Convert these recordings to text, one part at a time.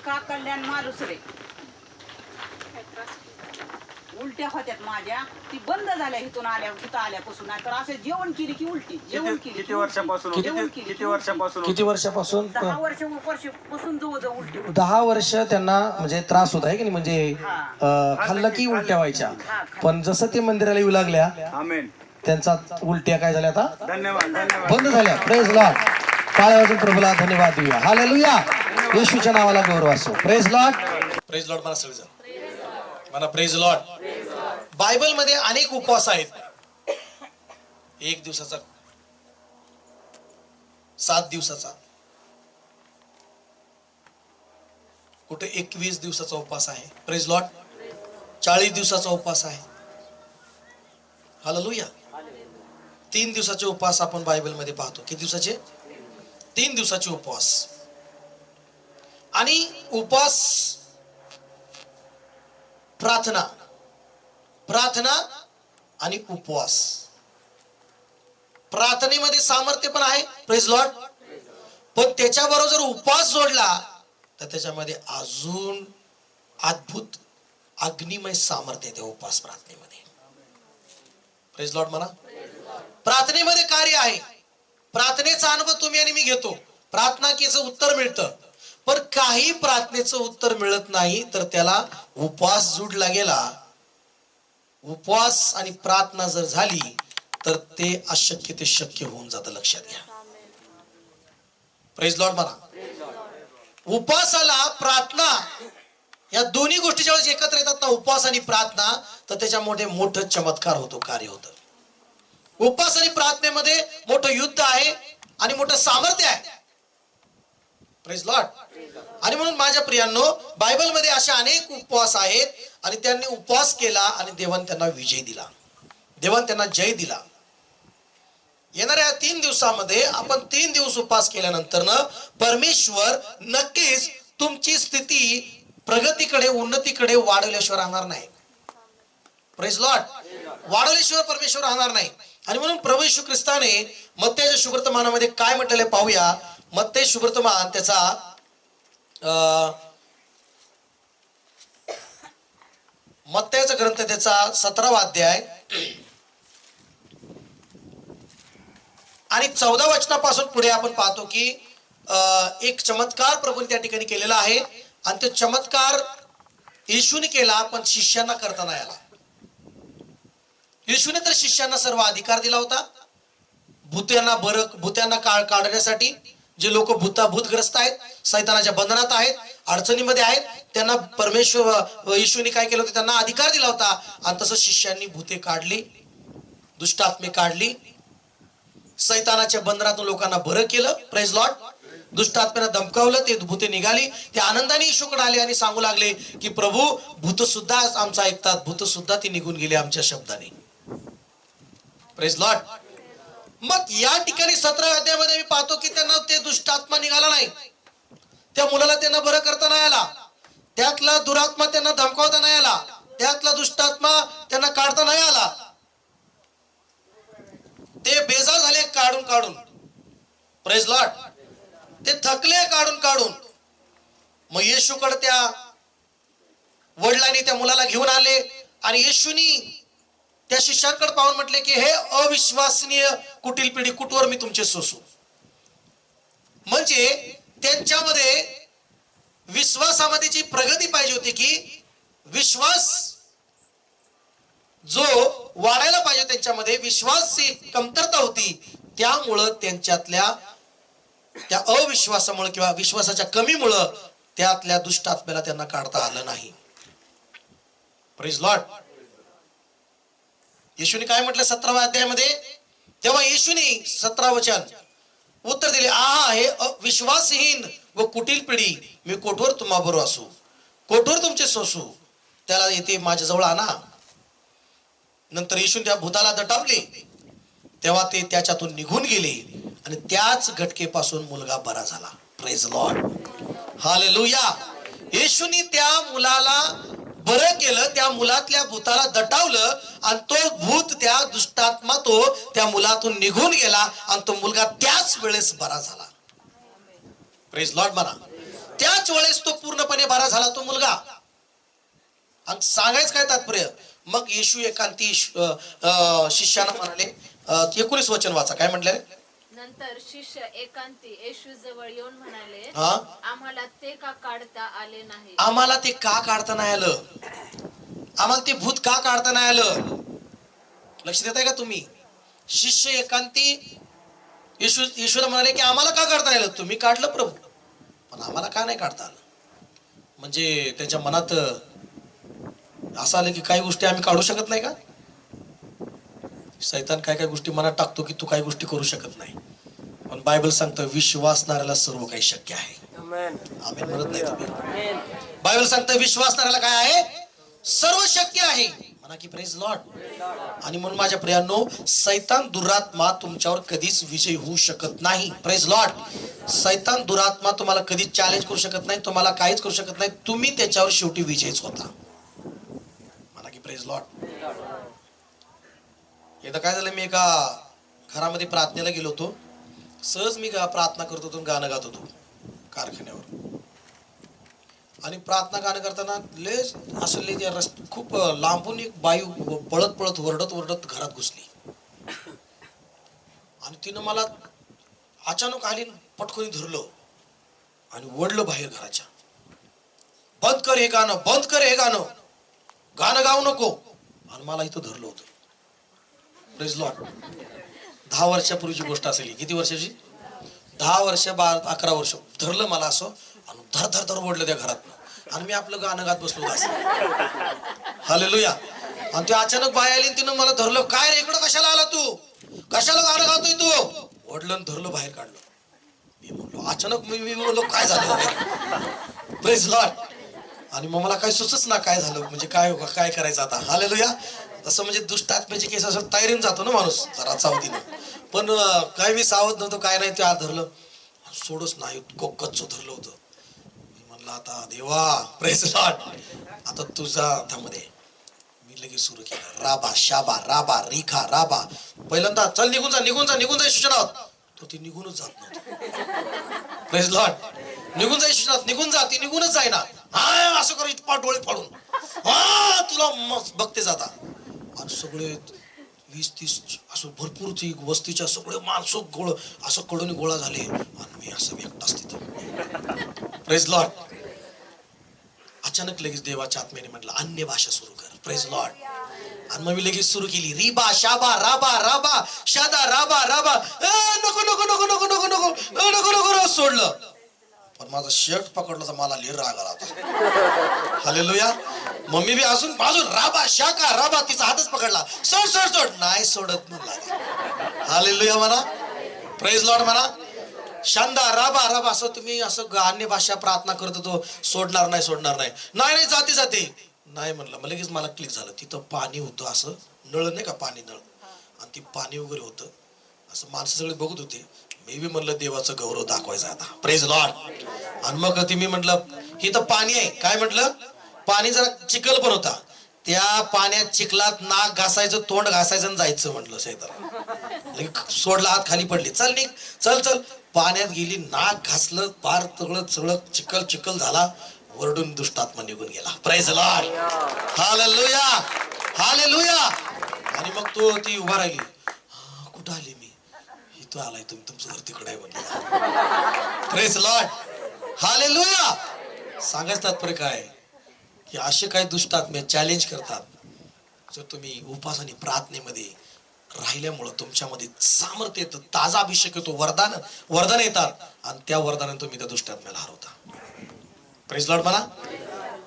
का कल्याण मालुसरे उलट्या होत्यात माझ्या, ती बंद झाल्या इथून आल्यापासून. तर असे जेवण केली की उलटी, जेवण केली किती वर्षापासून किती वर्षापासून 10 वर्षापासून जवळजवळ उलटी होती. 10 वर्ष त्यांना म्हणजे त्रास होत आहे की नाही, म्हणजे खाल्लं की उलट्या व्हायच्या. पण जसं ते मंदिराला येऊ लागल्या, आमेन, त्यांचा उलट्या काय झाल्या आता धन्यवाद धन्यवाद बंद झाल्या. Praise Lord. टाळ्या वाजून प्रभूला धन्यवाद देऊया. हालेलुया. येशूच्या नावाला गौरव असो. Praise Lord. प्रेज लॉर्ड म्हणा सगळेजण. म्हणा प्रेज लॉर्ड. बायबल मध्ये अनेक उपवास आहेत. 1 दिवसाचा, 7 दिवसाचा, कुठे 21 दिवसाचा उपवास आहे. Praise Lord. 40 दिवसाचा उपवास आहे. हालेलुया. 3 दिवसाचे उपवास आपण बायबल मध्ये पाहतो. किती दिवसाचे? 3 दिवसाचे उपवास. आणि उपवास, प्रार्थना आणि उपवास. प्रार्थनेमध्ये सामर्थ्य पण आहे. Praise Lord. पण त्याच्याबरोबर जर उपवास जोडला तर त्याच्यामध्ये अजून अद्भुत अग्निमय सामर्थ्य येते उपवास प्रार्थनेमध्ये. प्रेज लॉर्ड म्हणा. प्रार्थनेमध्ये कार्य आहे. प्रार्थनेचा अनुभव तुम्ही आणि मी घेतो. प्रार्थना केचं उत्तर मिळतं. पण काही प्रार्थनेचं उत्तर मिळत नाही तर त्याला उपवास जोडला गेला. उपवास आणि प्रार्थना जर झाली तर ते अशक्य ते शक्य होऊन जातं. लक्षात घ्या. प्रेज लॉर्ड म्हणा. उपवासाला प्रार्थना या दोन्ही गोष्टी जेव्हा एकत्र येतात ना, उपवास आणि प्रार्थना, तर त्याच्यामध्ये मोठं चमत्कार होतो, कार्य होतं. उपवास आणि प्रार्थनेमध्ये मोठं युद्ध आहे आणि मोठं सामर्थ्य आहे. Praise Lord. आणि म्हणून माझ्या प्रियांनो, बायबलमध्ये असे अनेक उपवास आहेत आणि त्यांनी उपवास केला आणि देवाने त्यांना विजय दिला, देवाने त्यांना जय दिला. येणाऱ्या 3 दिवसामध्ये आपण 3 दिवस उपवास केल्यानंतर ना, परमेश्वर नक्कीच तुमची स्थिती प्रगतीकडे, उन्नतीकडे वाढवल्याशिवाय राहणार नाही. Praise Lord. वाढवल्याशिवाय परमेश्वर राहणार नाही. आणि म्हणून प्रभू येशू ख्रिस्ताने मत्तेच्या शुभवर्तमानामध्ये काय म्हटलेले पाहूया. मत्ते शुभवर्तमान त्याचा मत्तेचा ग्रंथ त्याचा 17वा अध्याय आणि 14 वचनापासून पुढे आपण पाहतो की एक चमत्कार प्रभूने त्या ठिकाणी केलेला आहे. आणि तो चमत्कार येशूने केला, पण शिष्यांना करता नाही आला. येशूने तर शिष्यांना सर्व अधिकार दिला होता. भूत्यांना काढण्यासाठी, जे लोक भूतग्रस्त आहेत, सैतानाच्या बंधनात आहेत, अडचणीमध्ये आहेत, त्यांना परमेश्वर येशूने काय केलं होतं, त्यांना अधिकार दिला होता. आणि तसं शिष्यांनी भूते काढली, दुष्टात्मे काढली, सैतानाच्या बंधनातून लोकांना बरं केलं. Praise Lord. दुष्टात्म्यांना धमकावलं, ते भूते निघाली. ते आनंदाने येशूकडे आले आणि सांगू लागले की प्रभू, भूत सुद्धा आमचं ऐकतात, भूत सुद्धा ती निघून गेली आमच्या शब्दाने. Praise Lord. मग या ठिकाणी 17व्या अध्यायामध्ये मी पाहतो की त्यांना ते दुष्टात्मा निघाला नाही. त्या मुलाला त्यांना बरं करता नाही आला. त्यातला दुरात्मा त्यांना धमकावता नाही आला. त्यातला दुष्टात्मा त्यांना काढता नाही आला. ते बेजार झाले काढून. Praise Lord. ते थकले काढून. मग येशूकडे त्या वडिलांनी त्या मुलाला घेऊन आले आणि येशूनी त्या शिष्यांकडे पाहून म्हटले की हे अविश्वसनीय कुटील पिढी, कुठवर मी तुमचे सोसू. म्हणजे त्यांच्यामध्ये विश्वासामध्ये जी प्रगती पाहिजे होती, की विश्वास जो वाढायला पाहिजे, त्यांच्यामध्ये विश्वासची कमतरता होती. त्यामुळं त्यांच्यातल्या त्या अविश्वासामुळे किंवा विश्वासाच्या कमीमुळं त्यातल्या दुष्टात्म्याला त्यांना काढता आलं नाही. Praise Lord. येशूने काय म्हटलं 17व्या अध्यायामध्ये, तेव्हा येशूने 17 वचन उत्तर दिले, आहा हे विश्वासहीन व कुटील पिढी, मी कोठवर तुम्हाबरोबर असू, कोठवर तुमचे सोसू, त्याला येथे माझ्याजवळ आणा. नंतर येशूने त्या भूताला दटावले, तेव्हा ते त्याच्यातून निघून गेले आणि त्याच घटकेपासून मुलगा बरा झाला. Praise Lord. हालेलुया. येशूने त्या मुलाला बरं केलं, त्या मुलातल्या भूताला दटावलं आणि तो भूत, त्या दुष्टात्मा तो त्या मुलातून निघून गेला आणि तो मुलगा त्याच वेळेस बरा झाला. प्रेज लॉर्ड म्हणा. त्याच वेळेस तो पूर्णपणे बरा झाला तो मुलगा. आणि सांगायचं काय तात्पर्य, मग येशू एकांती शिष्यानं म्हणाले, 19 वचन वाचा, काय म्हटले? नंतर शिष्य एकांती येशू जवळ येऊन म्हणाले, हा, आम्हाला ते का काढता आले नाही? आम्हाला ते का काढता नाही आलं? आम्हाला ते भूत का काढता नाही आलं? लक्ष देताय का तुम्ही? शिष्य एकांती येशूला म्हणाले की आम्हाला का काढता नाही आलं? तुम्ही काढलं प्रभू, पण आम्हाला का नाही काढता आलं? म्हणजे त्यांच्या मनात असं आलं की काही गोष्टी आम्ही काढू शकत नाही का? सैतान काय काय गोष्टी मनात टाकतो की तू काही गोष्टी करू शकत नाही, पण बायबल सांगतं विश्वासणाऱ्याला सर्व काही शक्य आहे. आम्ही म्हणत नाही तुम्ही. बायबल सांगतं विश्वासणाऱ्याला काय आहे? सर्व शक्य आहे. म्हणा की प्रेज लॉर्ड. आणि म्हणून माझ्या प्रियांनो, सैतान दुरात्मा तुमच्यावर कधीच विजय होऊ शकत नाही. Praise Lord. सैतान दुरात्मा तुम्हाला कधीच चॅलेंज करू शकत नाही, तुम्हाला काहीच करू शकत नाही. तुम्ही त्याच्यावर शेवटी विजयच होता. म्हणा की प्रेज लॉर्ड. एकदा काय झालं, मी एका घरामध्ये प्रार्थनेला गेलो होतो. सहज मी प्रार्थना करत होतो, गाणं गात होतो कारखान्यावर. आणि प्रार्थना गाणं करताना लेच असले त्या खूप लांबून एक बाई पळत पळत वरडत वरडत घरात घुसली. आणि तिनं मला अचानक आली, पटकन धरलं आणि ओढलं बाहेर घराच्या. बंद कर हे गाणं, बंद कर हे गाणं, गाणं गाऊ नको. आणि मला इथं धरलं होतं. Praise Lord. 10 वर्षापूर्वीची गोष्ट असेल. किती वर्षाची? 10 वर्ष 11 वर्ष धरलं मला असं आणि धर धर धर ओढलं त्या घरात. आणि मी आपलं गाणं गात बसलो असं. हालेलुया. आणि ते अचानक बाई आली, तिनं मला धरलं. काय रे, इकडं कशाला आला तू? कशाला गाणं गातोय तू? ओढलं आणि धरलं, बाहेर काढलं. मी म्हणलो अचानक मी म्हणलो काय झालं? Praise Lord. आणि मग मला काय सुचच ना काय झालं, म्हणजे काय करायचं आता. हालेलुया. तसं म्हणजे दुष्ट आत्म्याची केस असं तयारीन जातो ना माणूस जरा सावधीनं. पण काय मी सावध नव्हतो, काय नाही. ते आत धरलं, सोडच नाही, गच्च धरलं होतं. मी म्हणलं आता देवा, प्रेज लॉर्ड, आता तुझ्या हातामध्ये. मी लगेच सुरू केलं, राबा शाबा राबा रिखा राबा. पहिल्यांदा चल निघून जा निघून जा निघून जा सूचना. तो ती निघूनच जात नव्हतं. Praise Lord. निघून जाय सूचना, निघून जा. ती निघूनच जाईना. हा असं कर, इतपा डोळे फाडून, हा तुला बघते जाता. आणि सगळे 20-30 असं भरपूर ती वस्तीच्या सगळे माणसं गोळ असं कडून गोळा झाले. आणि मी असं एकटाच तिथं. Praise Lord. अचानक लगेच देवाच्या आत्म्याने म्हटलं अन्य भाषा सुरू कर. Praise Lord. आणि मग मी लगेच सुरू केली, रिबा शाबा राबा राबा शादा राबा राबा. नको नको नको नको नको नको नको नको सोडलं. पण माझा शर्ट पकडला तर मला लई राग आला होता. हालेलुया. मम्मी बी अजून बाजून राबा शाका राबा, तिचा हातच पकडला. सोड सोड सोड. नाही सोडत म्हणला. हालेलुया म्हणा. प्रेज लॉर्ड म्हणा. शांदा राबा राबा. असं तुम्ही असं अन्य भाषा प्रार्थना करत होतो, सोडणार नाही सोडणार नाही. नाही नाही जाते जाते. नाही म्हणलं. मग लगेच मला क्लिक झालं. तिथं पाणी होतं, असं नळ नाही का पाणी नळ, आणि ती पाणी वगैरे होतं. असं माणसं सगळे बघत होते. मी बी म्हणलं देवाचं गौरव दाखवायचा आता. Praise Lord. आणि मग ती मी म्हटलं ही तर पाणी आहे. काय म्हटलं? पाणी जरा चिखल पण होता. त्या पाण्यात चिखलात नाक घासायचं, तोंड घासायचं आणि जायचं म्हटलं. सैतान सोडला, हात खाली पडली. चल निघ, चल चल. पाण्यात गेली, नाक घासलं, पार सगळं सगळं चिखल चिखल झाला. वरडून दुष्टात्मा निघून गेला. Praise Lord. Hallelujah hallelujah. आणि मग ती उभा राहिली. कुठं आली मी? इथं आलाय, तुम्ही तुमचं घर तिकडे आहे म्हणलं. Praise Lord. हालेलुया. सांगायचं तात्पर्य काय की असे काही दुष्ट आत्मे चॅलेंज करतात. जर तुम्ही उपास आणि प्रार्थनेमध्ये राहिल्यामुळं तुमच्यामध्ये सामर्थ्य येतं, ताजा अभिषेक येतो, वरदान येतात, आणि त्या वरदानाने तुम्ही त्या दुष्ट आत्म्याला हरवता. प्रेज लॉर्ड म्हणा.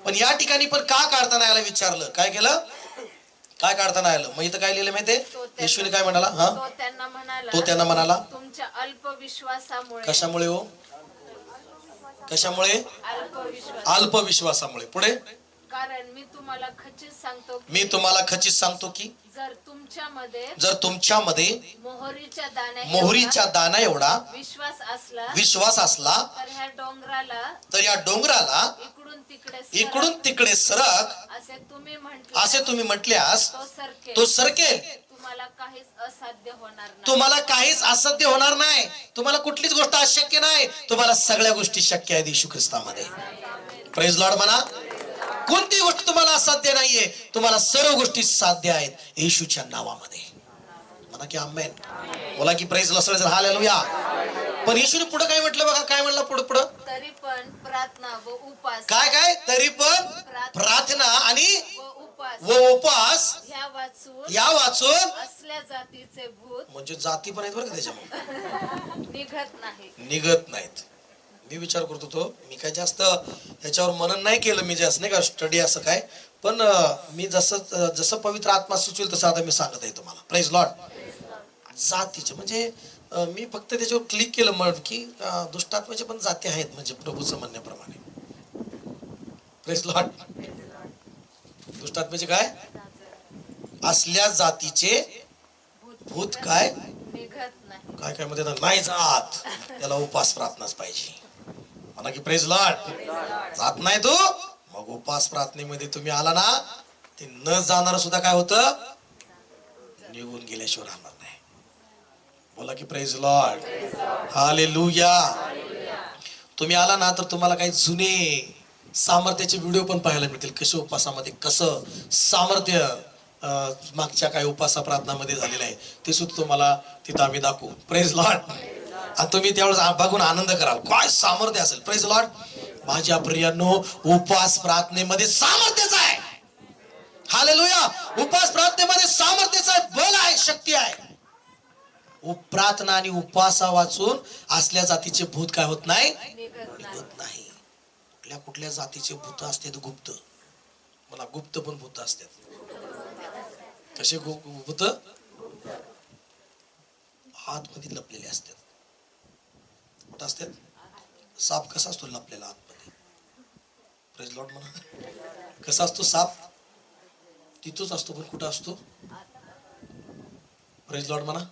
पण या ठिकाणी पण का काढता नाही आलं विचारलं. काय केलं? काय काढता नाही आलं? मग इथं काय लिहिलं माहितीये? येशूने काय म्हणाला? हा, तो त्यांना म्हणाला तुमच्या अल्पविश्वासामुळे. कशामुळे हो? कशामुळे? अल्पविश्वासामुळे. पुढे, कारण मी तुम्हाला खचित सांगतो की जर तुमच्यामध्ये मोहरीच्या दाना एवढा विश्वास असला तर या डोंगराला इकडून तिकडे सरक असे तुम्ही म्हटल्यास तो सरकेल. काहीच असाध्य होणार नाही. तुम्हाला काहीच असाध्य होणार नाही. तुम्हाला कुठलीच गोष्ट अशक्य नाही. तुम्हाला सगळ्या गोष्टी शक्य आहेत येशू ख्रिस्तामध्ये. प्रेज लॉर्ड म्हणा. कोणती गोष्ट तुम्हाला असाध्य नाहीये. तुम्हाला सर्व गोष्टी साध्य आहेत येशूच्या नावामध्ये. म्हणा की आमेन. बोला की प्रेज लॉर्ड. हालेलुया. पण येशूने पुढे काय म्हटलं बघा. काय म्हटलं पुढं? तरी पण प्रार्थना व उपास. काय तरी पण प्रार्थना आणि व उपवास या वाचून असल्या जातीचे भूत म्हणजे जाती पण आहेत बरं का त्याच्यामध्ये निघत नाहीत. मी विचार करत होतो. मी काय जास्त त्याच्यावर मनन नाही केलं. मी जास्त नाही का स्टडी असं काय. पण मी जसं पवित्र आत्मा सुचवेल तसं आता मी सांगत आहे तुम्हाला. Praise Lord. जातीचे म्हणजे मी फक्त त्याच्यावर क्लिक केलं म्हणून की दुष्टात्म्याचे पण जाती आहेत म्हणजे प्रभूचं म्हणण्याप्रमाणे. Praise Lord. दुष्टात्म्याचे काय असल्या जातीचे भूत काय काय मध्ये नाही जात. त्याला उपास प्रार्थनाच पाहिजे. म्हणा की प्रेज लॉर्ड. जात नाही तो मग उपास प्रार्थनेमध्ये तुम्ही आला ना ते न जाणार सुद्धा काय होतं निघून गेल्याशिवाय राहणार नाही. बोला की प्रेज लॉर्ड. हालेलुया. तुम्ही आला ना तर तुम्हाला काही जुने सामर्थ्याचे व्हिडिओ पण पाहायला मिळतील. कसे उपासामध्ये कसं सामर्थ्य मागच्या काही उपासा प्रार्थनामध्ये झालेलं आहे ते सुद्धा तुम्हाला तिथं आम्ही दाखवू. Praise Lord. आणि तुम्ही त्यावेळेस बघून आनंद कराल. काय सामर्थ्य असेल. Praise Lord. माझ्या प्रियांनो उपास प्रार्थनेमध्ये सामर्थ्याचं आहे. हालेलुया. उपास प्रार्थनेमध्ये सामर्थ्याचं आहे. बल आहे. शक्ती आहे. प्रार्थना आणि उपासा वाचून असल्या जातीचे भूत काय होत नाही निघत नाही. कुठल्या जातीचे भूत असतात गुप्त. मला गुप्त पण भूत असतात. कसे भूत आतमध्ये लपलेले असतात. कुठं असतात. साप कसा असतो लपलेला आतमध्ये. प्रेज लॉर्ड म्हणा. कसा असतो साप तिथंच असतो पण कुठं असतो. प्रेज लॉर्ड म्हणा.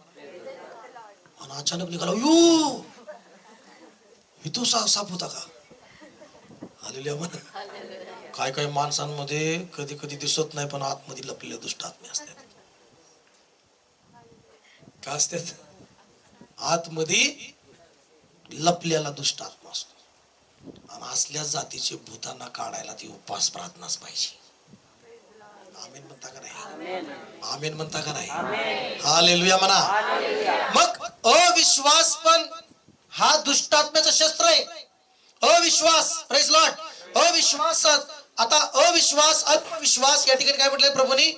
आणि अचानक निघाला यो इथं साप होता का. हालेलुया म्हणा. काय माणसांमध्ये कधी कधी दिसत नाही पण आतमध्ये लपलेले दुष्ट आत्मे असतात. काय असतात आतमध्ये लपलेला दुष्ट आत्मा असतो. आणि असल्या जातीचे भूतांना काढायला ती उपास प्रार्थनाच पाहिजे. आमेन म्हणता का नाही. आमेन म्हणता का नाही. हालेलुया म्हणा. मग अविश्वास पण हा दुष्टात्म्याचं शस्त्र आहे. अविश्वास. Praise Lord. अविश्वास. आता अविश्वास अल्पविश्वास या ठिकाणी काय म्हटलंय प्रभूंनी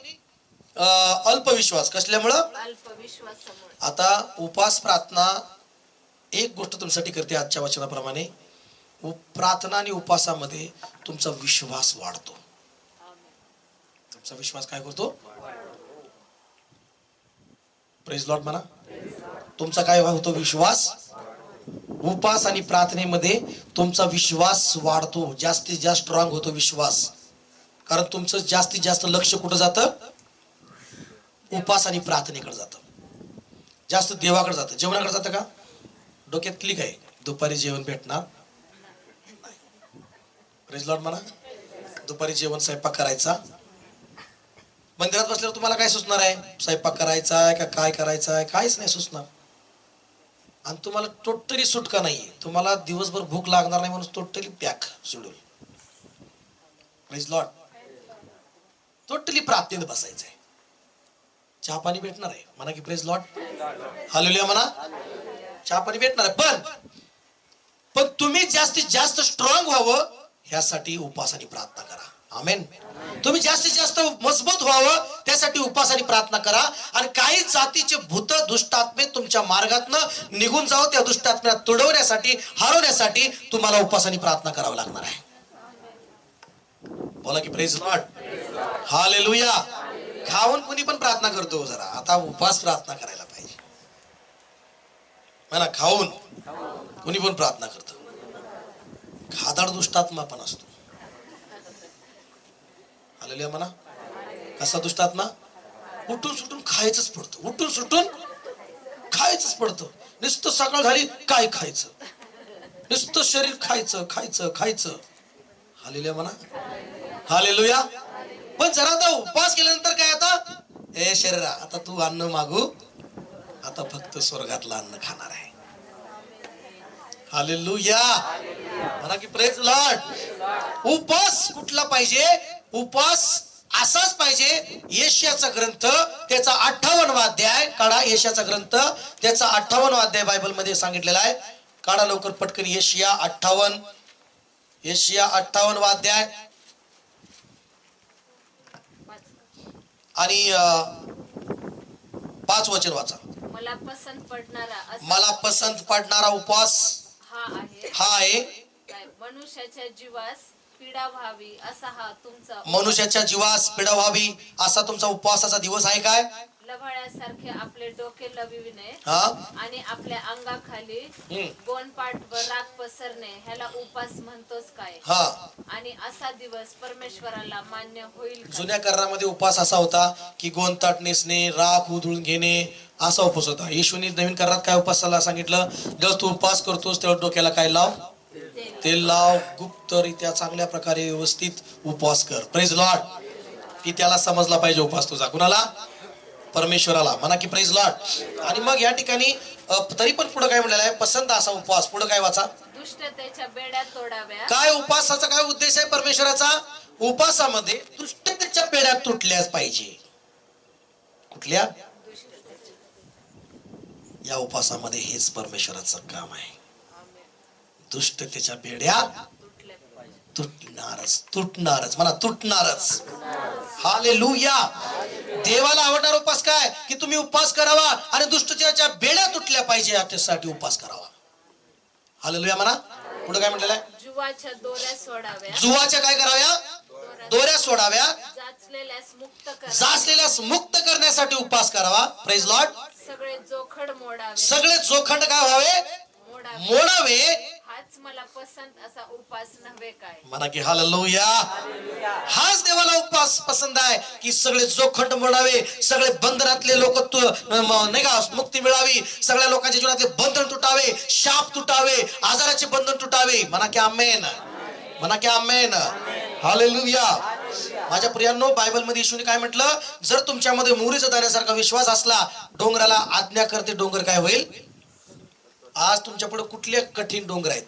अल्पविश्वास कसल्यामुळं अल्पविश्वासामुळे. आता उपास प्रार्थना एक गोष्ट तुमच्यासाठी करते आजच्या वचनाप्रमाणे. प्रार्थना आणि उपासामध्ये तुमचा विश्वास वाढतो. तुमचा विश्वास काय करतो. प्रेज लॉर्ड म्हणा. तुमचा काय होतो विश्वास. उपास आणि प्रार्थनेमध्ये तुमचा विश्वास वाढतो. जास्तीत जास्त स्ट्रॉंग होतो विश्वास. कारण तुमचं जास्तीत जास्त लक्ष कुठं जातं उपास आणि प्रार्थनेकडे जातं. जास्त देवाकडे जातं. जेवणाकडे जातं का. डोक्यात क्लिक आहे दुपारी जेवण भेटणार. प्रेज लॉर्ड म्हणा. दुपारी जेवण स्वयंपाक करायचा. मंदिरात बसल्यावर तुम्हाला काय सुचणार आहे. स्वयंपाक करायचा आहे का काय करायचं आहे काहीच नाही सुचणार. आणि तुम्हाला टोटली सुटका नाहीये. तुम्हाला दिवसभर भूक लागणार नाही म्हणून totally pack schedule. Praise Lord. Totally प्रार्थनेत बसायचंय. चहा पाणी भेटणार आहे म्हणा की प्रेज लॉर्ड. हालेलुया म्हणा. चहा पाणी भेटणार आहे पण तुम्ही जास्तीत जास्त स्ट्रॉंग व्हावं ह्यासाठी उपास आणि प्रार्थना करा. आमेन. तुम्ही जास्तीत जास्त मजबूत व्हावं त्यासाठी उपास आणि प्रार्थना करा. आणि काही जातीचे भूत दुष्टात्मे तुमच्या मार्गातनं निघून जावं त्या दुष्टात्म्याला तुडवण्यासाठी हरवण्यासाठी तुम्हाला उपास आणि प्रार्थना करावं लागणार आहे. बोला की प्रेज लॉर्ड. हालेलुया. खाऊन कुणी पण प्रार्थना करतो जरा. आता उपास प्रार्थना करायला पाहिजे म्हणा. खाऊन कुणी पण प्रार्थना करतो. खादाड दुष्टात्मा पण असतो. हालेलुया म्हणा. कसा दुष्टात्मा. उठून सुटून खायचंच पडतं. उठून सुटून खायचंच पडतं. नुसतं सकाळ झाली काय खायचं. नुसतं शरीर खायचं खायचं खायचं. हालेलुया म्हणा. हालेलुया. पण जरा आता उपवास केल्यानंतर काय आता ए शरीरा आता तू अन्न मागू, आता फक्त स्वर्गातलं अन्न खाणार आहे. हालेलुया. म्हणा की प्रेज लॉर्ड. उपवास कुठला पाहिजे? उपवास असाच पाहिजे. यशाचा ग्रंथ त्याचा 58वा अध्याय काढा. यशाचा ग्रंथ त्याचा 58वा अध्याय बायबल मध्ये सांगितलेला आहे. काढा लवकर पटकन. यशिया 58. यशिया 58वा अध्याय आणि 5 वचन वाचा. मला पसंत पडणारा मला पसंत पडणारा उपवास हा आहे. मनुष्याच्या जीवास पीडा व्हावी असा हा तुमचा मनुष्याच्या जीवास पीडा व्हावी असा तुमचा उपवासाचा दिवस आहे काय? लव्हाळ्यासारखे आपले डोके लविविणे हा आणि आपल्या अंगाखाली गोणपाट व राख पसरणे ह्याला उपास म्हणतोस काय? हा. आणि असा दिवस परमेश्वराला मान्य होईल का? जुन्या करारामध्ये उपवास असा होता की गोंताट नेसणे, राख उधळून घेणे असा उपवास होता. येशूने नवीन करारात काय उपवासाला सांगितलं? जेव्हा तू उपवास करतोस तेव्हा डोक्याला काय लाव? तेल लाव. गुप्तरित्या चांगल्या प्रकारे व्यवस्थित उपवास कर. Praise Lord. की त्याला समजला पाहिजे उपवास तुझा. कुणाला? परमेश्वराला. म्हणा की प्रेज लॉर्ड. आणि मग या ठिकाणी तरी पण पुढे काय म्हटलेलं आहे? पसंत असा उपवास. पुढे काय वाचा? दुष्टतेच्या बेड्या तोडाव्या. काय उपवासाचा काय उद्देश आहे परमेश्वराचा? उपवासामध्ये दुष्टतेच्या बेड्या तुटल्याच पाहिजे. कुठल्या? या उपवासामध्ये हेच परमेश्वराचं काम आहे. दुष्टतेच्या बेड्या तुटणारच. तुटणारच. म्हणा तुटणारच. हालेलुया. देवाला आवडणारा उपवास काय? की तुम्ही उपवास करावा आणि दुष्टतेच्या बेड्या तुटल्या पाहिजे याच्यासाठी उपवास करावा. हालेलुया म्हणा. पुढे काय म्हटलेलं आहे? जुवाच्या दोऱ्या सोडाव्या. जुवाच्या काय कराव्या? दोऱ्या सोडाव्या. जाचलेल्यास मुक्त करा. जाचलेल्यास मुक्त करण्यासाठी उपवास करावा. Praise Lord. सगळे जोखड मोडावे. सगळे जोखंड काय व्हावे? मोडावे. हाच मला पसंत असा उपवास नव्हे काय? म्हणा की हालेलुया. हाच देवाला उपवास पसंत आहे की सगळे जोखंड मोडावे, सगळे बंधनातले लोक नाही का मुक्ती मिळावी, सगळ्या लोकांच्या जीवनातले बंधन तुटावे, शाप तुटावे, आजाराचे बंधन तुटावे. म्हणा की आमेन. म्हणा की आमेन. हालेलुया. माझ्या प्रियांनो, बायबल मध्ये येशूने काय म्हटलं? जर तुमच्यामध्ये मोहरीच्या दाण्यासारखा विश्वास असला, डोंगराला आज्ञा करते, डोंगर काय होईल? आज तुमच्या पुढे कुठले कठीण डोंगर आहेत?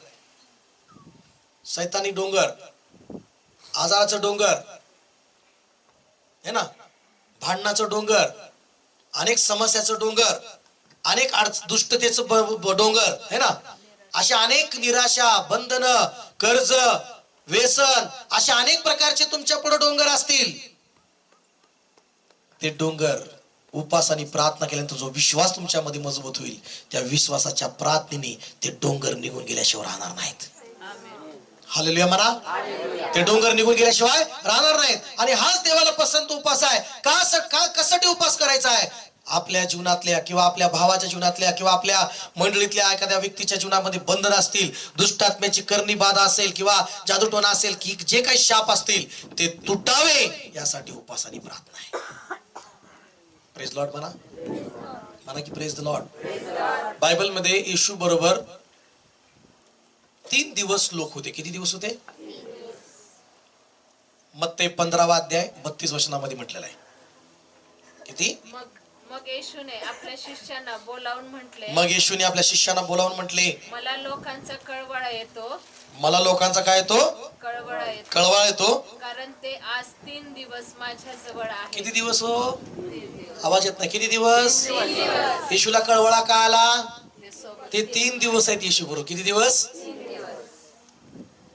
सैतानी डोंगर, आजाराचं डोंगर है ना, भांडणाचं डोंगर, अनेक समस्याचं डोंगर, अनेक दुष्टतेचं डोंगर है ना, अशा अनेक निराशा, बंधन, कर्ज, व्यसन, अशा अनेक प्रकारचे तुमच्या पुढे डोंगर असतील. ते डोंगर उपास आणि प्रार्थना केल्यानंतर जो विश्वास तुमच्यामध्ये मजबूत होईल, त्या विश्वासाच्या प्रार्थनेने ते डोंगर निघून गेल्याशिवाय राहणार नाहीत. हालेलुया म्हणा. ते डोंगर निघून गेल्याशिवाय राहणार नाहीत. आणि हाच देवाला पसंत उपास आहे. कशासाठी उपास करायचा आहे? आपल्या जीवनातल्या किंवा आपल्या भावाच्या जीवनातल्या किंवा आपल्या मंडळीतल्या एखाद्या व्यक्तीच्या जीवनामध्ये बंधन असतील, दुष्टात्म्याची करणी बाधा असेल किंवा जादूटोना असेल, की जे काही शाप असतील ते तुटावे यासाठी उपास आणि प्रार्थना आहे. प्रेज लॉर्ड म्हणा. म्हणा की प्रेज द लॉर्ड. बायबल मध्ये येशू बरोबर 3 दिवस लोक होते. किती दिवस होते? मत्ते 15वा अध्याय 32 वचनामध्ये म्हटलेलं आहे. किती? मग येशूने आपल्या शिष्यांना बोलावून म्हटले. मग येशूने आपल्या शिष्यांना बोलावून म्हटले, मला लोकांचा कळवळा येतो. मला लोकांचा काय येतो? कळवळा येतो. कारण ते आज 3 दिवस माझ्या जवळ आहे. किती दिवस हो? आवाज येत नाही. किती दिवस? येशूला कळवळा का आला? ते 3 दिवस आहेत येशू बरोबर. किती दिवस?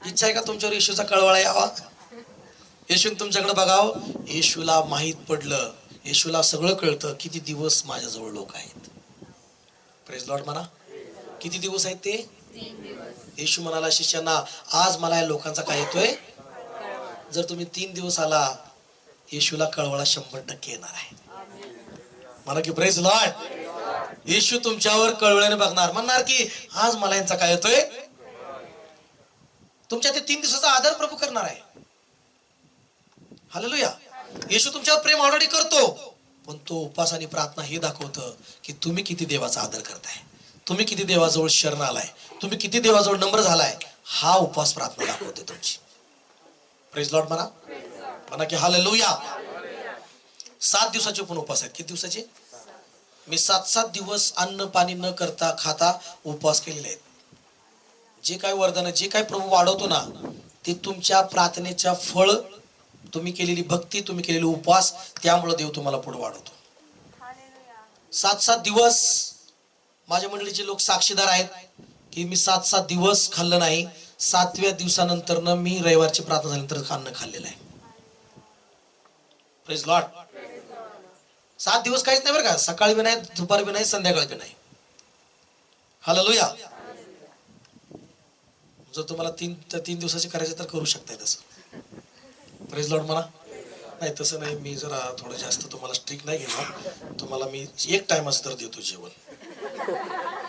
इच्छा आहे का तुमच्यावर येशूचा कळवळा यावा? येशून तुमच्याकडे बघावं. येशूला माहित पडलं, येशूला सगळं कळतं किती दिवस माझ्याजवळ लोक आहेत. प्रेज लॉर्ड म्हणा. किती दिवस आहेत ते? 3 दिवस. येशू म्हणाला शिष्यांना, आज मला या लोकांचा काय येतोय? जर तुम्ही 3 दिवस आला, येशूला कळवळा 100% येणार आहे. म्हणा की प्रेज लॉर्ड. येशू तुमच्यावर कळवळ्याने बघणार, म्हणणार की आज मला यांचा काय येतोय. तुमच्या ते 3 दिवसाचा आदर प्रभू करणार आहे. हालेलुया. येशू तुमच्यावर प्रेम ऑलरेडी करतो, पण तो उपास आणि प्रार्थना हे दाखवतं की तुम्ही किती देवाचा आदर करताय, तुम्ही किती देवाजवळ शरण आलाय, तुम्ही किती देवाजवळ नम्र झालाय. हा उपास प्रार्थना दाखवते तुमची. प्रेज लॉर्ड म्हणा. म्हणा की हालेलुया. 7 दिवसाचे पण उपवास आहेत. किती दिवसाचे? मी 7 दिवस अन्न पाणी न करता खाता उपवास केलेले आहेत. जे काय वरदान, जे काय प्रभू वाढवतो ना, ते तुमच्या प्रार्थनेच्या फळ, तुम्ही केलेली भक्ती, तुम्ही केलेले उपवास, त्यामुळे देव तुम्हाला पुढे वाढवतो. 7 दिवस माझ्या मंडळीचे लोक साक्षीदार आहेत की मी 7 दिवस खाल्लं नाही. 7व्या दिवसानंतर मी रविवारची प्रार्थना झाल्यानंतर अन्न खाल्लेलं आहे. Praise Lord. 7 दिवस काहीच नाही बरं का, सकाळी बी नाही, दुपारी बी नाही, संध्याकाळी बी नाही. हालेलुया. जर तुम्हाला 3 दिवसाचे करायचे तर करू शकताय तसं. प्रेज लॉर्ड म्हणा. नाही तसं नाही, मी जरा थोडं जास्त तुम्हाला स्ट्रिक्ट नाही घेणार. तुम्हाला मी 1 टाइमच तर देतो जेवण,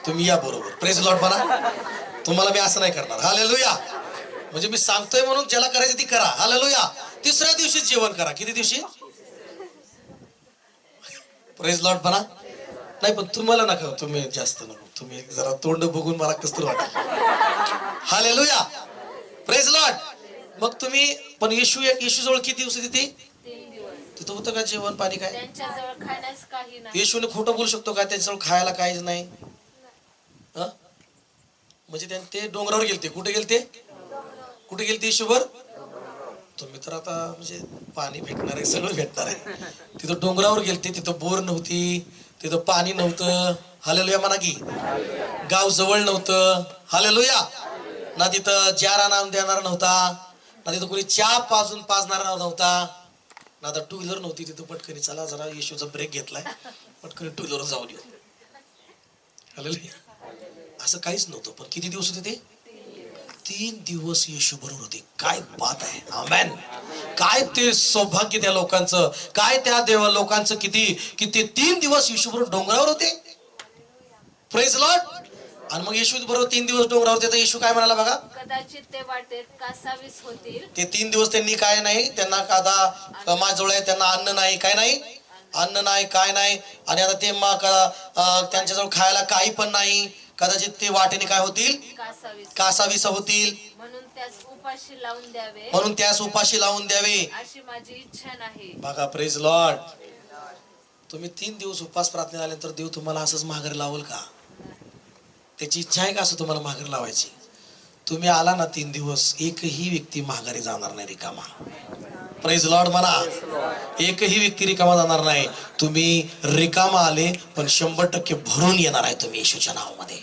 तुम्ही या बरोबर. प्रेज लॉर्ड म्हणा. तुम्हाला मी असं नाही करणार. हालेलुया. म्हणजे मी सांगतोय म्हणून ज्याला करायचं ती करा. हालेलुया. 3ऱ्या दिवशी जेवण करा. किती दिवशी? प्रेज लॉर्ड म्हणा. नाही पण तुम्हाला नका, तुम्ही जास्त नको, तुम्ही जरा तोंड बघून मला कसं वाटत. हालेलुया. Praise Lord. मग तुम्ही पण येशू जवळ किती दिवस तिथे? 3 दिवस. तिथं होतं का जेवण पाणी काय? त्यांच्याजवळ खाण्यास काही नाही. येशूने खोटं बोलू शकतो का? त्यांच्याजवळ खायला काहीच नाही. म्हणजे ते डोंगरावर गेलते. कुठे गेलते? कुठे गेलते येशूवर? तुम्ही तर आता म्हणजे पाणी भेटणार आहे, सगळं भेटणार आहे. तिथं डोंगरावर गेलते, तिथं बोर नव्हती, तिथं पाणी नव्हतं. हालेलुया म्हणा की. गाव जवळ नव्हतं. हालेलुया. ना तिथं जारा नाम देणार नव्हता, ना तिथं कोणी चहा पाजणारा नव्हता, ना आता 2 व्हीलर नव्हती तिथं. पटकनी चला जरा येशूचा ब्रेक घेतलाय, पटकनी 2 व्हीलर जाऊन येऊ. हालेलुया. असं काहीच नव्हतं. पण किती दिवस होते ते? 3 दिवस येशू बरोबर होते. काय बात आहे. आमेन. काय ते सौभाग्य त्या लोकांचं, काय त्या देवा लोकांचं, किती 3 दिवस येशू बरोबर डोंगरावर होते. Praise Lord. आणि मग येशू बरोबर 3 दिवस डोंगरावर होते. तर येशू काय म्हणाला बघा? कदाचित ते वाटेत कासावीस होतील. ते 3 दिवस त्यांनी काय नाही, त्यांना कादा माझजवळ आहे, त्यांना अन्न नाही, काय नाही, अन्न नाही, काय नाही. आणि आता ते त्यांच्याजवळ खायला काही पण नाही. कदाचित ते वाटेने काय होतील? कासावीस होतील. म्हणून त्यास उपाशी लावून द्यावे. म्हणून त्यास उपाशी लावून द्यावे अशी माझी इच्छा नाही. बघा. Praise Lord. तुम्ही 3 दिवस उपवास प्रार्थना झाल्यानंतर देव तुम्हाला असंच माघारी लावल का? त्याची इच्छा आहे का असं तुम्हाला माघारी लावायची? तुम्ही आला ना 3 दिवस, एकही व्यक्ती माघारी जाणार नाही रिकामा. प्रेज लॉर्ड म्हणा. एकही व्यक्ती रिकामा जाणार नाही. तुम्ही रिकामा आले पण 100% भरून येणार आहे. तुम्ही येशूच्या नावामध्ये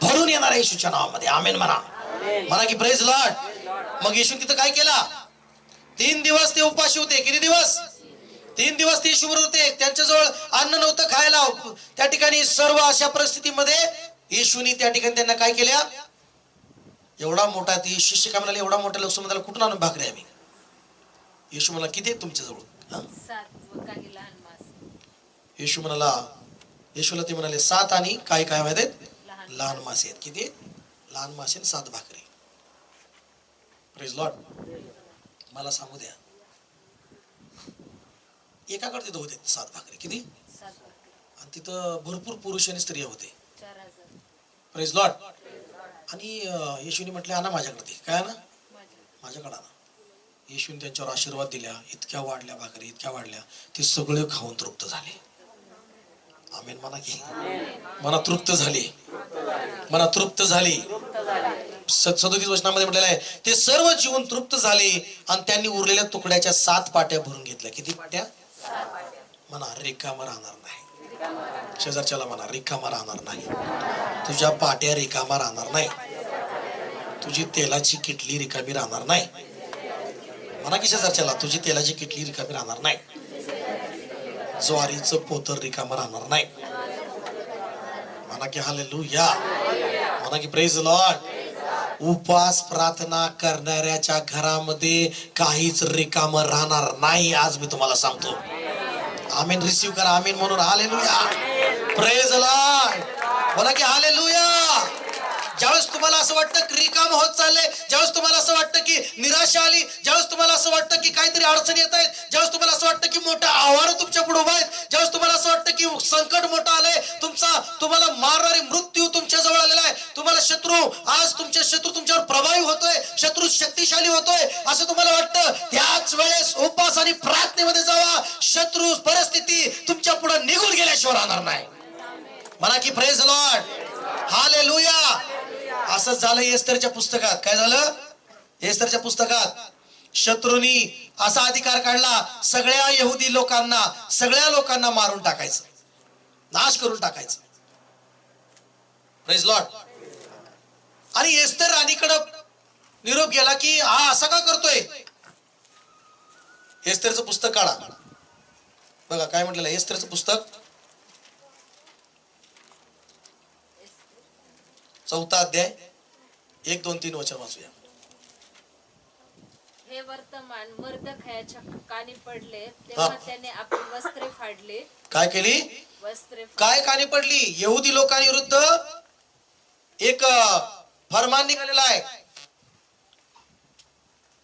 भरून येणार आहे. येशूच्या नावामध्ये. आमेन म्हणा. म्हणा की प्रेज लॉर्ड. मग येशू तिथं काय केला? 3 दिवस ते उपाशी होते. किती दिवस? 3 दिवस ते येशूवर होते. त्यांच्याजवळ अन्न नव्हतं खायला. त्या ठिकाणी सर्व अशा परिस्थितीमध्ये येशूनी त्या ठिकाणी त्यांना काय केल्या? एवढा मोठा ते शिष्य काय म्हणाले, एवढा मोठ्या लोकसमुदायाला कुठून आणून भाकरी आम्ही? येशू म्हणाला किती आहेत तुमच्याजवळ? 7 व काही लहान मास. येशू म्हणाला, येशूला ते म्हणाले 7 आणि काय काय माहित आहेत? लहान मासे आहेत. किती? लहान मासे 7 भाकरी. Praise Lord. मला सांगू द्या, एकाकडे तिथं होते 7 भाकरी. किती? 7 भाकरी. आणि तिथं भरपूर पुरुष आणि स्त्रिया होते. 4000. Praise Lord. आणि येशूने म्हटले आणा माझ्याकडे. ते काय ना माझ्याकडे आणा. येशूने त्यांच्यावर आशीर्वाद दिल्या. इतक्या वाढल्या भाकरी, इतक्या वाढल्या, ते सगळे खाऊन तृप्त झाले. आमेन म्हणा की. मना तृप्त झाली. मना तृप्त झाली. 37 वचनामध्ये म्हटलेलं आहे ते सर्व जीवन तृप्त झाले आणि त्यांनी उरलेल्या तुकड्याच्या 7 पाट्या भरून घेतल्या. किती पाट्या? म्हणा रिकामा राहणार नाही. शेजारच्याला म्हणा रिकामा राहणार नाही. तुझ्या पाट्या रिकामा राहणार नाही. तुझी तेलाची किटली रिकामी राहणार नाही. म्हणा की शेजारच्याला तुझी तेलाची किटली रिकामी राहणार नाही. ज्वारीचं पोतर रिकामा राहणार नाही. म्हणा की हालेलुया. म्हणा की प्रेज लॉर्ड. उपवास प्रार्थना करणाऱ्याच्या घरामध्ये काहीच रिकाम राहणार नाही. आज मी तुम्हाला सांगतो. आमेन. रिसीव्ह करा. आमेन म्हणून. हालेलुया. Praise Lord. म्हणा की हालेलुया. ज्यावेळेस तुम्हाला असं वाटतं की रिकाम होत चाललंय, ज्यावेळेस तुम्हाला असं वाटतं की निराशा आली, ज्यावेळेस तुम्हाला असं वाटतं की काहीतरी अडचणी येत आहेत, ज्यावेळेस तुम्हाला असं वाटतं की मोठं आव्हान तुमच्या पुढे उभं आहेत, ज्यावेळेस तुम्हाला असं वाटतं की संकट मोठं आलंय, तुम्हाला मारणारी मृत्यू तुमच्या जवळ आलेला आहे. तुम्हाला शत्रू, आज तुमचे शत्रू तुमच्यावर प्रभावी होतोय, शत्रू शक्तिशाली होतोय असं तुम्हाला वाटतं, त्याच वेळेस उपवास आणि प्रार्थनेमध्ये जावा. शत्रू परिस्थिती तुमच्या पुढे निघून गेल्याशिवाय राहणार नाही. म्हणा की प्रेज लॉर्ड, हालेलुया. असंच झालं एस्तरच्या पुस्तकात. काय झालं? एस्तरच्या पुस्तकात शत्रूंनी असा अधिकार काढला, सगळ्या यहुदी लोकांना, सगळ्या लोकांना मारून टाकायचं, नाश करून टाकायचं. Praise Lord. आणि एस्तर राणीकडे निरोप गेला की हा असा का करतोय. एस्तरचं पुस्तक काढा बघा काय म्हटलेलं आहे. एस्तरचं पुस्तक 4 अध्याय 1, 2, 3 वचन वाचूया. हे वर्तमान मर्दखयाच्या कानी पडले तेव्हा त्याने आपली वस्त्रे फाडली. काय केली? वस्त्रे काय कानी पडली? यहुदी लोकांविरुद्ध एक फरमान निघालेला आहे,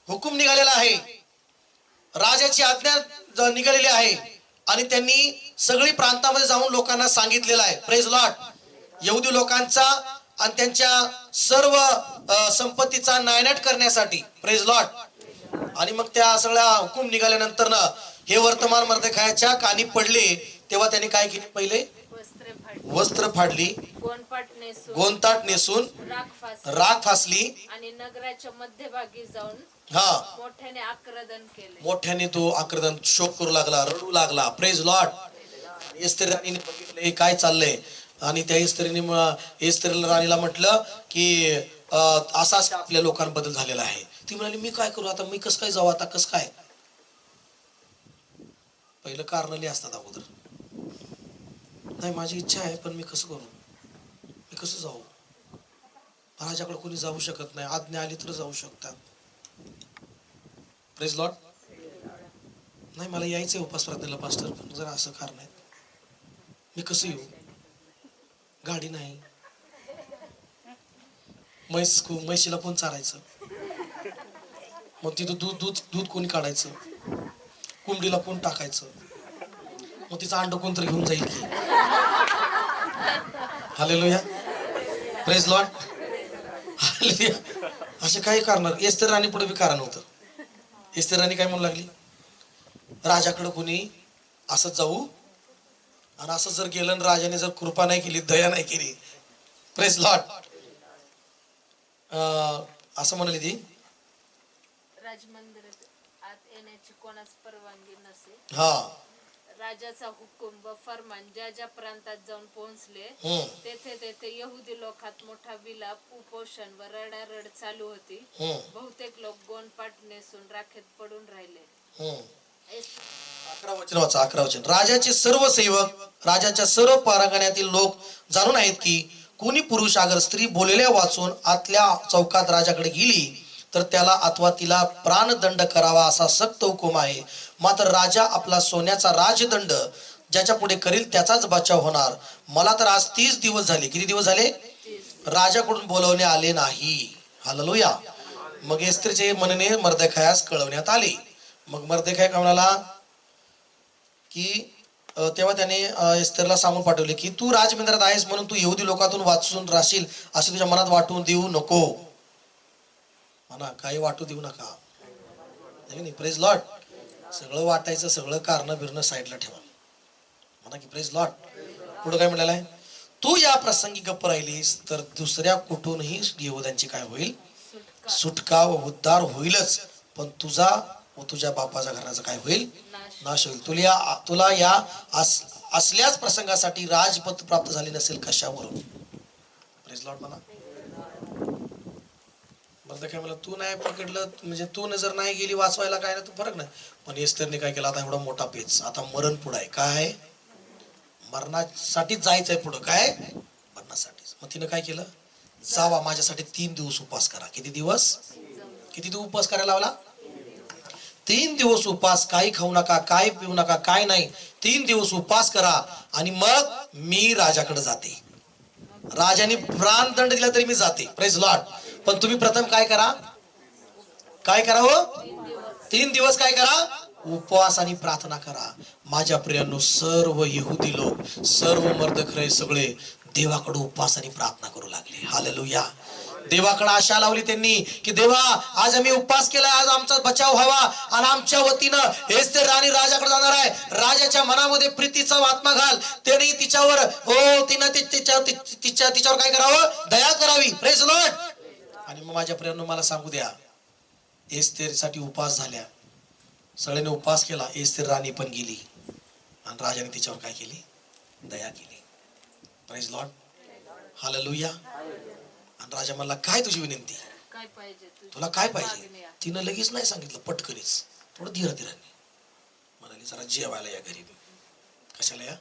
हुकूम निघालेला आहे, राजाची आज्ञा निघालेली आहे. आणि त्यांनी सगळी प्रांतामध्ये जाऊन लोकांना सांगितलेलं आहे. Praise Lord. यहुदी लोकांचा आणि त्यांच्या सर्व संपत्तीचा नायनाट करण्यासाठी. Praise Lord. आणि मग त्या सगळ्या हुकूम निघाल्यानंतर ना हे वर्तमान मर्दखायाच्या कानी पडले तेव्हा त्यांनी काय केले? पहिले वस्त्र फाडली, गोंताट नेसून राख फासली आणि नगराच्या मध्यभागी जाऊन मोठ्याने आक्रदन केले. मोठ्याने तो आक्रदन, शोक करू लागला, रडू लागला. Praise Lord. एस्तर राणीने बघितलं हे काय चाललंय आणि त्या एस्तर राणीला म्हटलं की असाच आपल्या लोकांबद्दल झालेला आहे. ती म्हणाली मी काय करू आता, मी कसं काय जाऊ आता, कसं काय. पहिलं कारण असतात अगोदर. नाही माझी इच्छा आहे पण मी कसं करू, मी कसं जाऊ, राजाकडे कोणी जाऊ शकत नाही, आज्ञा आली तर जाऊ शकतात. Praise Lord. नाही मला यायचंय उपास प्रार्थनेला पास्टर, पण जरा असं कारण आहे, मी कसं येऊ, गाडी नाही, म्हैशीला कोण चारायचं, मग तिथं दूध कोणी काढायचं, कोंबडीला कोण टाकायचं, मग तिचं अंड कोणतरी घेऊन जाईल की. हालेलुया. Praise Lord. हालेलुया. असे काही कारण. एस्तर राणी पुढे बी कारण होतं. एस्तर राणी काय म्हणू लागली, राजाकडे कोणी असं जाऊ आणि असं जर गेलं आणि राजाने जर कृपा नाही केली, दया नाही केली, प्रेज लॉर्ड, असं म्हणाली ती, राजमंदिरात आत येण्याची कोणास परवानगी नसे. हा. राजाचा हुकूम व फरमान ज्या ज्या प्रांतात जाऊन पोहोचले तेथे तेथे यहुदी लोकात मोठा विलाप, उपोषण व रडारड चालू होती. बहुतेक लोक गोंडपाट नेसून राखेत पडून राहिले. 11 वचन वाचा. 11 वचन. राजाचे सर्व सेवक, राजाच्या सर्व परांगणातील लोक जाणून आहेत की कोणी पुरुष अगर स्त्री बोललेल्या वाचून आतल्या चौकात राजाकडे गेली तर त्याला अथवा तिला प्राणदंड करावा असा सक्त हुकूम आहे. मात्र राजा आपला सोन्याचा राजदंड ज्याच्या पुढे करील त्याचाच बचाव होणार. मला तर आज 30 दिवस झाले. किती दिवस झाले? राजाकडून बोलवणे आले नाही. हालेलुया. मग एस्तेरचे म्हणणे मर्दखायास कळवण्यात आले. मग मर्दखाय काय म्हणाला की तेव्हा त्याने एस्तेरला सांगून पाठवले की तू राजमंदिरात आहेस म्हणून तू यहुदी लोकातून वाचून राहशील असं तुझ्या मनात वाटून देऊ नको. म्हणा काही वाटू देऊ नका. Praise Lord. सगळं वाटायचं, सगळं कारण बिरणं साईडला ठेवा. म्हणा की प्रेज लॉर्ड. पुढे काय म्हणाला आहे, तू या प्रसंगी गप्प राहिलीस तर दुसऱ्या कुठूनही यहुद्यांची काय होईल, सुटका व उद्धार होईलच, पण तुझा व तुझ्या बापाच्या घराचा काय होईल, नाश होईल. तुला या असल्याच प्रसंगासाठी राजपद प्राप्त झाली नसेल कशावरून. Praise Lord. म्हणा काय मला तू नाही पकडलं म्हणजे तू जर नाही गेली वाचवायला काय ना तू फरक नाही. पण एस्तेरने काय केलं, आता एवढा मोठा पेच, आता मरण पुढं आहे. काय मरणासाठी जायचंय पुढं, काय मरणासाठी. मग तिनं काय केलं, जावा माझ्यासाठी 3 दिवस उपवास करा. किती दिवस उपवास करायला लावला? 3 दिवस उपवास, काही खाऊ नका, काय पिऊ नका, काय नाही. 3 दिवस उपवास करा आणि मग मी राजाकडे जाते. राजाने प्राणदंड दिला तरी मी जाते. Praise Lord. पण तुम्ही प्रथम काय करा, काय करावं, 3 दिवस काय करा, उपवास आणि प्रार्थना करा. माझ्या प्रियांनो, सर्व यहुदी लोक, सर्व मर्दखय सगळे देवाकडे उपवास आणि प्रार्थना करू लागले. हालेलुया. देवाकडे आशा लावली त्यांनी की देवा आज आम्ही उपवास केलाय, आज आमचा बचाव व्हावा आणि आमच्या वतीनं हेच ते राणी राजाकडे जाणार आहे. राजाच्या मनामध्ये प्रीतीचा आत्मा घाल. त्याने तिच्यावर तिनं तिच्यावर काय करावं, दया करावी. Praise Lord. आणि मग माझ्या प्रियांनो मला सांगू द्या, एस्तेर साठी उपवास झाल्या, सगळ्यांनी उपवास केला. एस्तेर राणी पण गेली आणि राजाने तिच्यावर काय केली, दया केली. Praise Lord. हालेलुया. आणि राजा म्हणला काय तुझी विनंती, काय पाहिजे तुला काय पाहिजे. तिनं लगेच नाही सांगितलं, पटकनीच थोडं धीराने म्हणाली जरा जेवायला या घरी. कशाला या,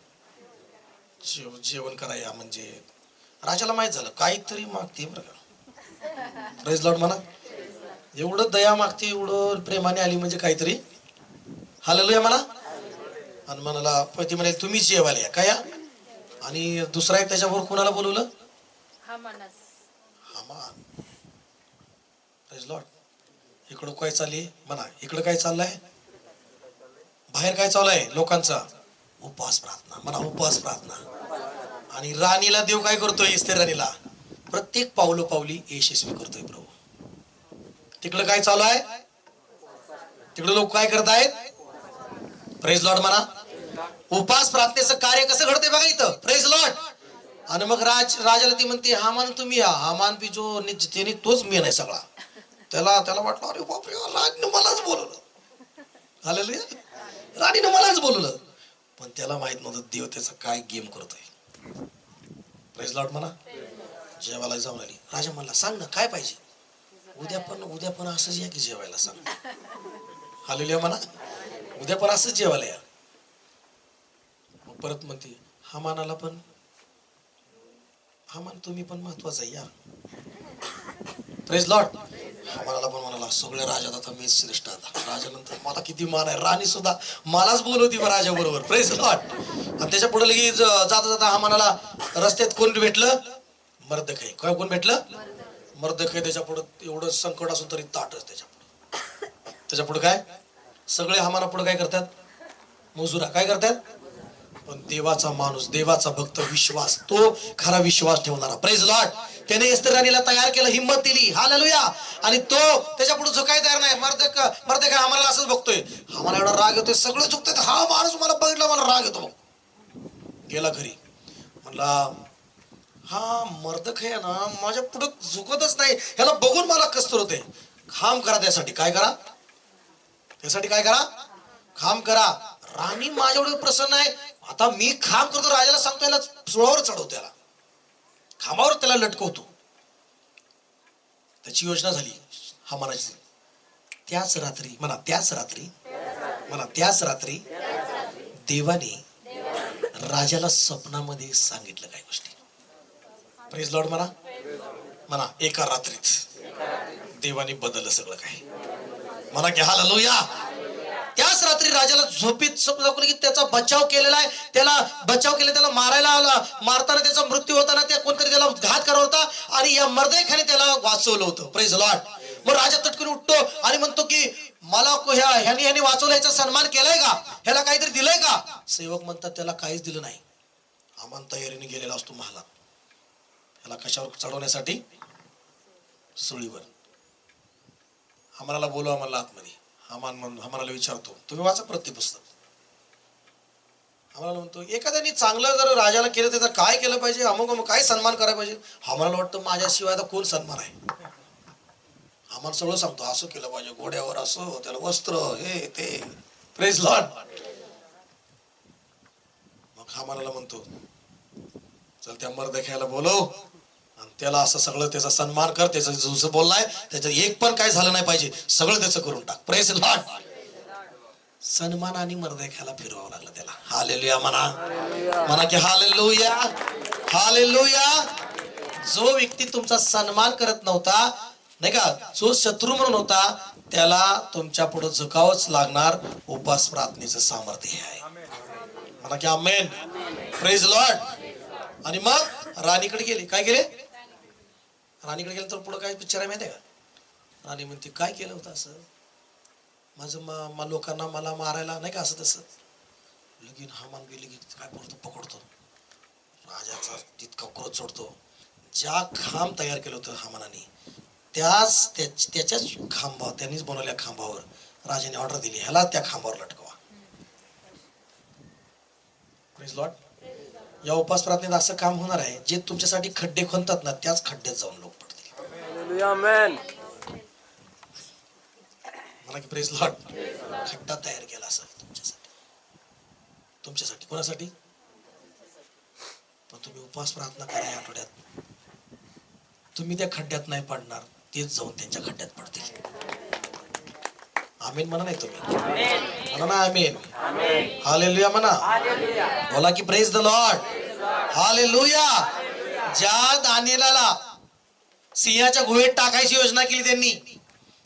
जेवण कराया. म्हणजे राजाला माहित झालं काहीतरी मागते बरं का. प्रेज लॉर्ड म्हणा. एवढं दया मागते, एवढं प्रेमाने आली म्हणजे काहीतरी. हालेलुया म्हणा. आणि म्हणाला पती म्हणाले तुम्ही जेवायला या काय या. आणि दुसरा एक त्याच्यावर कोणाला बोलवलं, हामानास. हामान. Praise Lord. इकडं काय चालली म्हणा, इकडं काय चाललंय, बाहेर काय चाललंय लोकांचा, उपवास प्रार्थना म्हणा, उपवास प्रार्थना. आणि राणीला देव काय करतोय, एस्तेर राणीला प्रत्येक पावलोपावली यशस्वी करतोय प्रभू. तिकडं काय चालू आहे, तिकडे लोक काय करत आहेत. प्रेज लॉर्ड म्हणा. उपवास प्रार्थनेचं कार्य कसं घडतंय बघा इथं. Praise Lord. आणि मग राजाला ती म्हणते हामान तुम्ही या. हामान बी जो त्याने तोच मेन आहे सगळा. त्याला वाटलं अरे बापरे राणीनं मलाच बोलवलं. हालेलुया. राणीनं मलाच बोलवलं. पण त्याला माहित नव्हतं देव त्याचा काय गेम करतोय. प्रेज लॉर्ड म्हणा. जेवायला जाऊन आली. राजा म्हणला सांग ना काय पाहिजे. उद्या पण असंच या की जेवायला सांग. हालेलुया म्हणा. उद्या पण असंच जेवायला या. परत म्हणते हामानाला पण, हामान तुम्ही पण महत्वाचं आहे या. Praise Lord. हामानाला पण म्हणाला सगळे राजात आता मीच श्रेष्ठ. आता राजानंतर मला किती मान आहे, राणी सुद्धा मलाच बोलवती राजा बरोबर. Praise Lord. आणि त्याच्या पुढे लगेच जाता जाता हामानाला रस्त्यात कोण भेटलं, मर्दखै. काय कोण भेटलं, मर्दखै. त्याच्या पुढे एवढं संकट असून तरी ताटच त्याच्या पुढे काय, सगळे हामाना पुढे काय करतात, मुजुरा काय करतात. पण देवाचा माणूस, देवाचा भक्त, विश्वास, तो खरा विश्वास ठेवणारा. Praise Lord. त्याने एस्तेर राणीला तयार केलं, हिंमत दिली. हालेलुया. आणि तो त्याच्या पुढे झुकाय तयार नाही. मर्दखै आम्हाला असंच बघतोय, आम्हाला एवढा राग येतोय, सगळे झुकतात. हा माणूस मला बघितला मला राग येतो. गेला घरी. म्हणला हा मर्दखै आहे ना माझ्या पुढे झुकतच नाही, ह्याला बघून मला कसतर होते. खाम करा त्यासाठी. काय करा, त्यासाठी काय करा, खाम करा. राणी माझ्यावर प्रसन्न आहे. आता मी खाम करतो, राजाला सांगतो याला चुळावर चढवतो, त्याला खामावर त्याला लटकवतो. त्याची योजना झाली हामानाची. त्याच रात्री देवाने राजाला स्वप्नामध्ये सांगितलं काही गोष्टी. प्रेज लॉर्ड म्हणा. एका रात्रीत देवाने बदललं सगळं काही. म्हणा की हालेलुया. त्याच रात्री राजाला झोपीत स्वप्न दाखवलं की त्याचा बचाव केलेला आहे. त्याला मारायला आला. मारताना त्याचा मृत्यू होताना त्या कोणतरी त्याला घात करत होता आणि या मर्दखैने त्याला वाचवलं होतं. Praise Lord. मग राजा तटकन उठतो आणि म्हणतो की मला ह्याने वाचवल्याचा सन्मान केलाय का, ह्याला काहीतरी दिलंय का. सेवक म्हणतात त्याला काहीच दिलं नाही. हामान तयारीने गेलेला असतो महालात. ह्याला कशावर चढवण्यासाठी, सुळीवर. हामानाला बोलवा म्हणला आतमध्ये. हामानाला विचारतो तुम्ही वाचा प्रत्येक पुस्तक. हामानाला म्हणतो एखाद्याने चांगलं जर राजाला केलं त्याचं काय केलं पाहिजे, अमुक काय सन्मान करायला पाहिजे. हामानाला वाटतं माझ्याशिवाय आता कोण सन्मान आहे. हामान सगळं सांगतो असं केलं पाहिजे, घोड्यावर असं, त्याला वस्त्र, हे ते. Praise Lord. मग हामानाला म्हणतो चल त्या मर्दखैला बोलव आणि त्याला असं सगळं त्याचा सन्मान कर. त्याचं जसं बोललाय त्याचं एक पण काय झालं नाही पाहिजे, सगळं त्याचं करून टाक. Praise Lord. सन्मान आणि मर्दखैला फिरवावं लागलं त्याला. हालेलुया म्हणा की हालेलुया. हालेलुया. जो व्यक्ती तुमचा सन्मान करत नव्हता नाही का, जो शत्रू म्हणून होता, त्याला तुमच्या पुढे झुकावंच लागणार. उपवास प्रार्थनेचं सामर्थ्य हे आहे. म्हणा की आमेन. Praise Lord. आणि मग राणीकडे गेले. काय केले, राणीकडे गेले तर पुढे काय पिक्चर आहे माहिती आहे का. राणी म्हणते काय केलं होतं असं, माझं लोकांना मला मारायला नाही का असं तसं. लगीन हामान गेले की काय पडतो, पकडतो. राजाचा तितका क्रोध सोडतो. ज्या खांब तयार केलं होतं हामानाने त्याच्याच खांबावर, त्यांनीच बनवलेल्या खांबावर राजाने ऑर्डर दिली, ह्याला त्या खांबावर लटकवा. Praise Lord. या उपास प्रार्थनेत असं काम होणार आहे, जे तुमच्यासाठी खड्डे खणतात ना, त्याच खड्ड्यात जाऊन लोक पडतील. मला की प्रेज लॉर्ड. खड्डा तयार केला असेल तुमच्यासाठी कोणासाठी? पण तुम्ही उपवास प्रार्थना करा या आठवड्यात, तुम्ही त्या खड्ड्यात नाही पडणार, तेच जाऊन त्यांच्या खड्ड्यात पडतील. आमीन म्हणा. नाही तुम्ही म्हणा ना आमीन. हालेलुया म्हणा. बोला की प्रेज द लॉर्ड. हालेलुया. ज्या दानिएलाला सिंहाच्या गुहेत टाकायची योजना केली त्यांनी,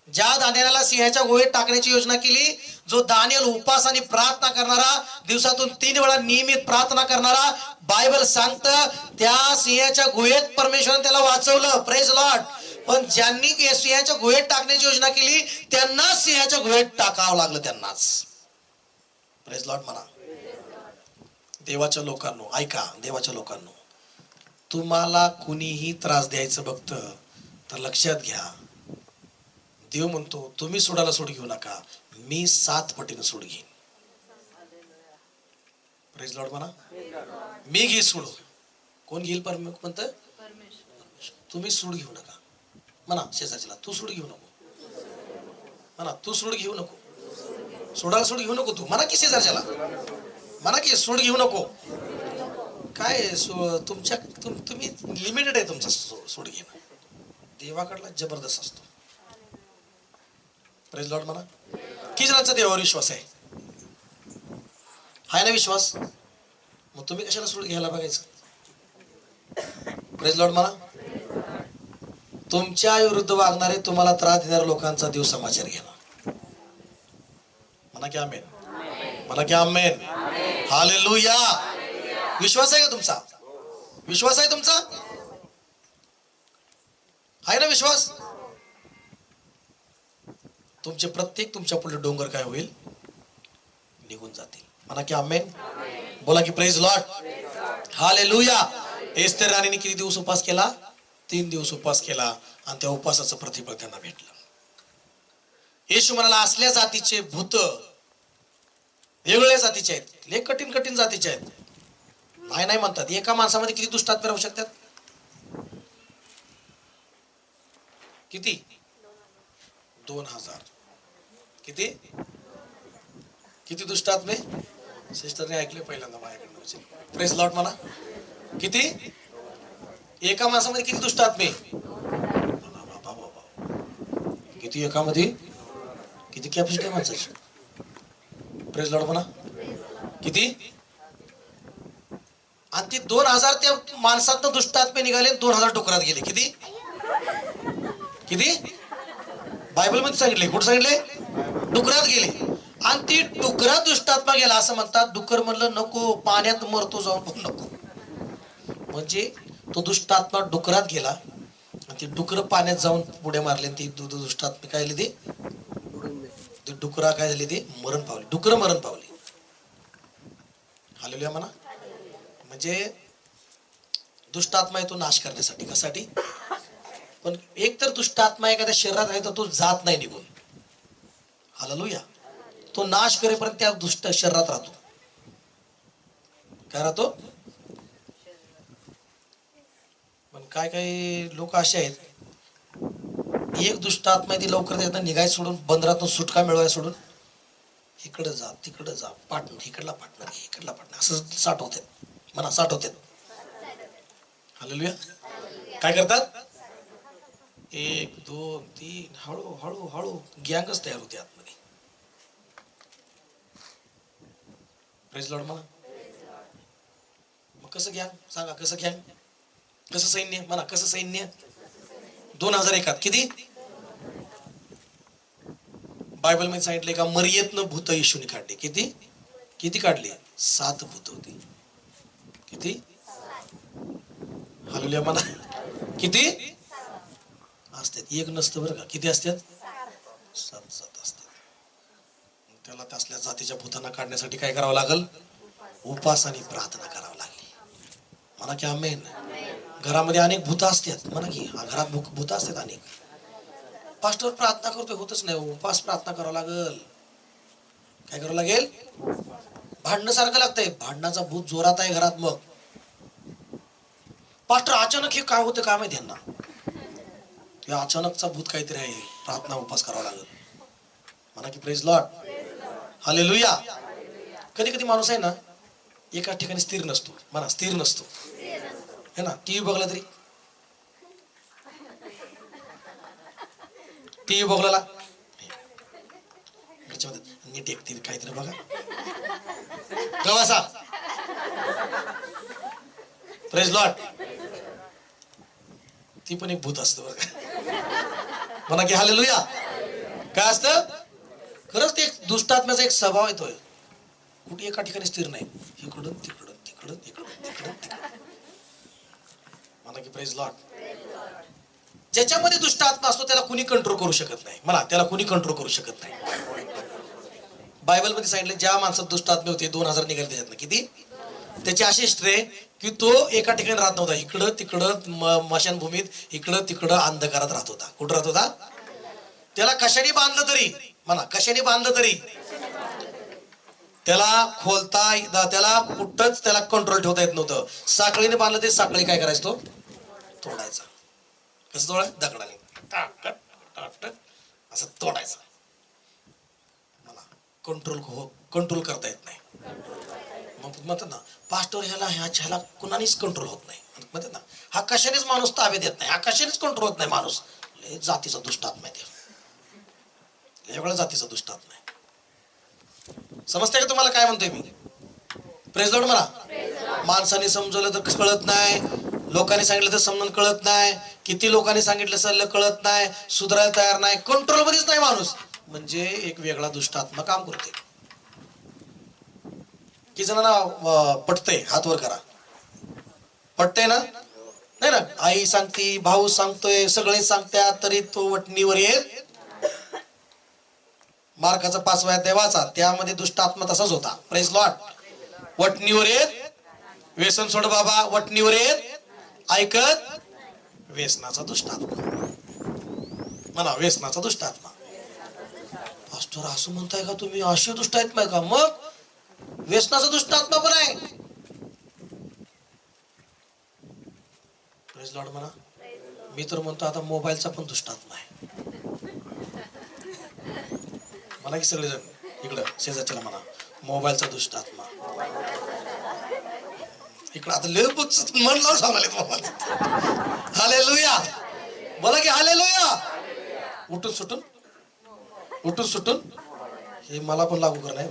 ज्या दानिएलाला सिंहाच्या गुहेत टाकण्याची योजना केली, जो दानिएल उपास आणि प्रार्थना करणारा, दिवसातून 3 वेळा नियमित प्रार्थना करणारा, बायबल सांगतं त्या सिंहाच्या गुहेत परमेश्वराने त्याला वाचवलं. Praise Lord. पण ज्यांनी सिंहाच्या गुहेत टाकण्याची योजना केली त्यांना सिंहाच्या गुहेत टाकावं लागलं, त्यांनाच. प्रेज लॉर्ड म्हणा. देवाच्या लोकांनो ऐका, देवाच्या लोकांनो, तुम्हाला कुणीही त्रास द्यायचं बघतं तर लक्षात घ्या, देव म्हणतो तुम्ही सोडायला सूड घेऊ नका, मी 7 पटीनं सूड घेईन. प्रेज लॉर्ड म्हणा. मी घे सूड. कोण घेईल? म्हणतं तुम्ही सूड घेऊ नका. म्हणा शेजारच्याला, तू सूड घेऊ नको. म्हणा तू सूड घेऊ नको. सोडायला सूड घेऊ नको तू. म्हणा की शेजारच्याला, म्हणा की सूड घेऊ नको. काय तुमच्या तुम्ही लिमिटेड आहे तुमचा सूड घेणं. देवाकडला जबरदस्त असतो. प्रेज लॉर्ड म्हणा. किती जणांचा देवावर विश्वास आहे? हाय ना विश्वास? मग तुम्ही कशाला सूड घ्यायला बघायचं? प्रेज लॉर्ड म्हणा. तुमच्या विरुद्ध वागणारे, तुम्हाला त्रास देणाऱ्या लोकांचा देव समाचार घेणार. म्हणा की आमेन. म्हणा की आमेन. हालेलुया. विश्वास आहे का तुमचा? विश्वास आहे तुमचा? आहे ना विश्वास? तुमचे प्रत्येक तुमच्या पुढे डोंगर काय होईल? निघून जातील. म्हणा की आमेन. बोला की प्रेज लॉर्ड. हालेलुया. एस्तेर राणीने किती दिवस उपवास केला? 3 दिवस उपवास केला आणि त्या उपवासाचं प्रतिफळ त्यांना भेटलं. येशू म्हणाला, असल्या जातीचे भूत, वेगवेगळ्या जातीचे आहेत, लय कठीण कठीण जातीचे आहेत. नाही म्हणतात. एका माणसामध्ये किती दुष्टात्मे राहू शकतात? किती? 2000. किती किती दुष्टात्मे? सिस्टरने ऐकले पहिल्यांदा माझ्याकडनं. प्रेज लॉर्ड म्हणा. किती? एका माणसामध्ये किती दुष्टात्मे? किती एकामध्ये? किती कॅपॅसिटी माणसाची? प्रेज लॉर्ड म्हणा. किती? आणि ती 2000 त्या माणसातनं दुष्टात्मे निघाले, 2000 डुकरात गेले. किती किती? बायबल मध्ये सांगितले. कुठं सांगितले? डुकरात गेले. आणि ती डुकरात दुष्टात्मा गेला असं म्हणतात. डुकर म्हणलं नको, पाण्यात मरतो जाऊन, पण नको. म्हणजे तो दुष्टात्मा डुकरात गेला आणि ती डुकर पाण्यात जाऊन पुढे मारले. ती दुष्टात्मा काय झाली? ते डुकरा काय झाली? ते मरण पावली. डुकर मरण पावली. हालेलुया म्हणा. म्हणजे दुष्टात्मा येतो नाश करण्यासाठी. कशासाठी? पण एक तर दुष्टात्मा एखाद्या शरीरात आहे तर तो जात नाही निघून. हालेलुया. तो नाश करेपर्यंत त्या दुष्ट शरीरात राहतो. काय राहतो? पण काय काय लोक असे आहेत, एक दुष्टात्मा ती लवकर त्यातनं निघाय सोडून, बंदरातून सुटका मिळवाय सोडून इकडे जा तिकडे जा, पार्टनर इकडला पार्टनर इकडला पार्टनर असं साठवतात. म्हणा साठवतात. हालेलुया. काय करतात? 1 2 3 हळू हळू हळू गँगच तयार होते आतमध्ये. प्रेज लॉर्ड म्हणा. मग कसं गँग? सांगा कसं गँग? कसं सैन्य? म्हणा कसं सैन्य? 2001 किती? बायबल मध्ये सांगितले का मरियतनं भूत येशूने काढले. किती किती काढले? 7 भूत होती. किती? हालेलुया म्हणा. किती असतात? एक नसतं बरं का. किती असतात? 7 असतात. त्याला त्यासल्या जातीच्या भूतांना काढण्यासाठी काय करावं लागल? उपास आणि प्रार्थना करावं लागली. म्हणा की आमेन. घरामध्ये अनेक भूत असतात, म्हणा की घरात भूत असतात अनेक. पास्टर प्रार्थना करतोय, होतच नाही. उपवास प्रार्थना करावं लागल. काय करावं लागेल? भांडणं सारखं लागतंय. भांडणाचा भूत जोरात आहे घरात. मग पास्टर अचानक हे काय होतं काय माहिती यांना. हे अचानकचा भूत काहीतरी आहे. प्रार्थना उपवास करावा लागेल. म्हणा की प्रेज लॉर्ड. हालेलुया. कधी कधी माणूस आहे ना एकाच ठिकाणी स्थिर नसतो. म्हणा स्थिर नसतो है ना. टीव्ही बघला तरी टीव्ही बघला नीट एकतील काहीतरी बघा कवासा. Praise Lord. ती पण एक भूत असतं बरं का. म्हणा की हालेलुया. काय असतं खरंच ते दुष्टात्म्याचा एक स्वभाव येतोय. कुठे एका ठिकाणी स्थिर नाही. इकडून तिकडून तिकडून इकडून तिकडून तिकडून. म्हणा की प्रेज लॉर्ड. ज्याच्यामध्ये दुष्टात्मा असतो त्याला कुणी कंट्रोल करू शकत नाही. म्हणा त्याला कुणी कंट्रोल करू शकत नाही. बायबल मध्ये सांगितलं ज्या माणसात दुष्टात्मे होते 2000 निघाले त्याच्यातनं. किती? त्याची अशी हिस्ट्री आहे की तो एका ठिकाणी राहत नव्हता. इकडं तिकडं मशानभूमीत इकडं तिकडं अंधकारात राहत होता. कुठं राहत होता? त्याला कशाने बांधलं तरी, म्हणा कशाने बांधलं तरी त्याला खोलता, त्याला कुठंच त्याला कंट्रोल ठेवता येत नव्हतं. साखळीने बांधलं ते साखळी काय करायचं तो तोडायचा. कसं तोडाय? दगडाने असं तोडायचं. मला कंट्रोल करता येत नाही. मग म्हणतात ना पास्टर ह्याला कुणानेच कंट्रोल होत नाही. म्हणतात ना हा कशानेच माणूस ताब्यात येत नाही. हा कशानेच कंट्रोल होत नाही माणूस. जातीचा दुष्टात्मा आहे. वेगळ्या जातीचा दुष्टात्मा आहे. समजते का तुम्हाला काय म्हणतोय मी? प्रेज लॉर्ड म्हणा. माणसाने समजवलं तर कळत नाही. लोकांनी सांगितलं तर समजून कळत नाही. किती लोकांनी सांगितलं सल्लं कळत नाही. सुधारायला तयार नाही. कंट्रोल मध्येच नाही माणूस. म्हणजे एक वेगळा दुष्टात्मा काम करते. किती जणांना पटतंय? हात वर करा. पटतंय ना? नाही ना. आई सांगते, भाऊ सांगतोय, सगळे सांगतात तरी तो वटणीवर येत. मार्काचा 5वा अध्याय वाचा. त्यामध्ये दुष्टात्मा तसाच होता. Praise Lord. वटणीवर येत. व्यसन सोड बाबा. वटणीवर येत ऐकत. व्यसनाचा दुष्टात्मा. म्हणा व्यसनाचा दुष्टात्मा. पास्टर असं म्हणताय का तुम्ही? अशी दुष्टात्मा आहे का? मग व्यसनाचा दुष्टात्मा पण आहे. प्रेज लॉर्ड म्हणा. मी तर म्हणतो आता मोबाईलचा पण दुष्टात्मा आहे. म्हणा की सगळेजण इकडं शेजारच्याला म्हणा मोबाईलचा दुष्टात्मा. इकडं आता लय मन लावून सांगाले मोबाईल. हालेलुया. बोला की हालेलुया. उठून सुटून हे मला पण लागू करणं आहे.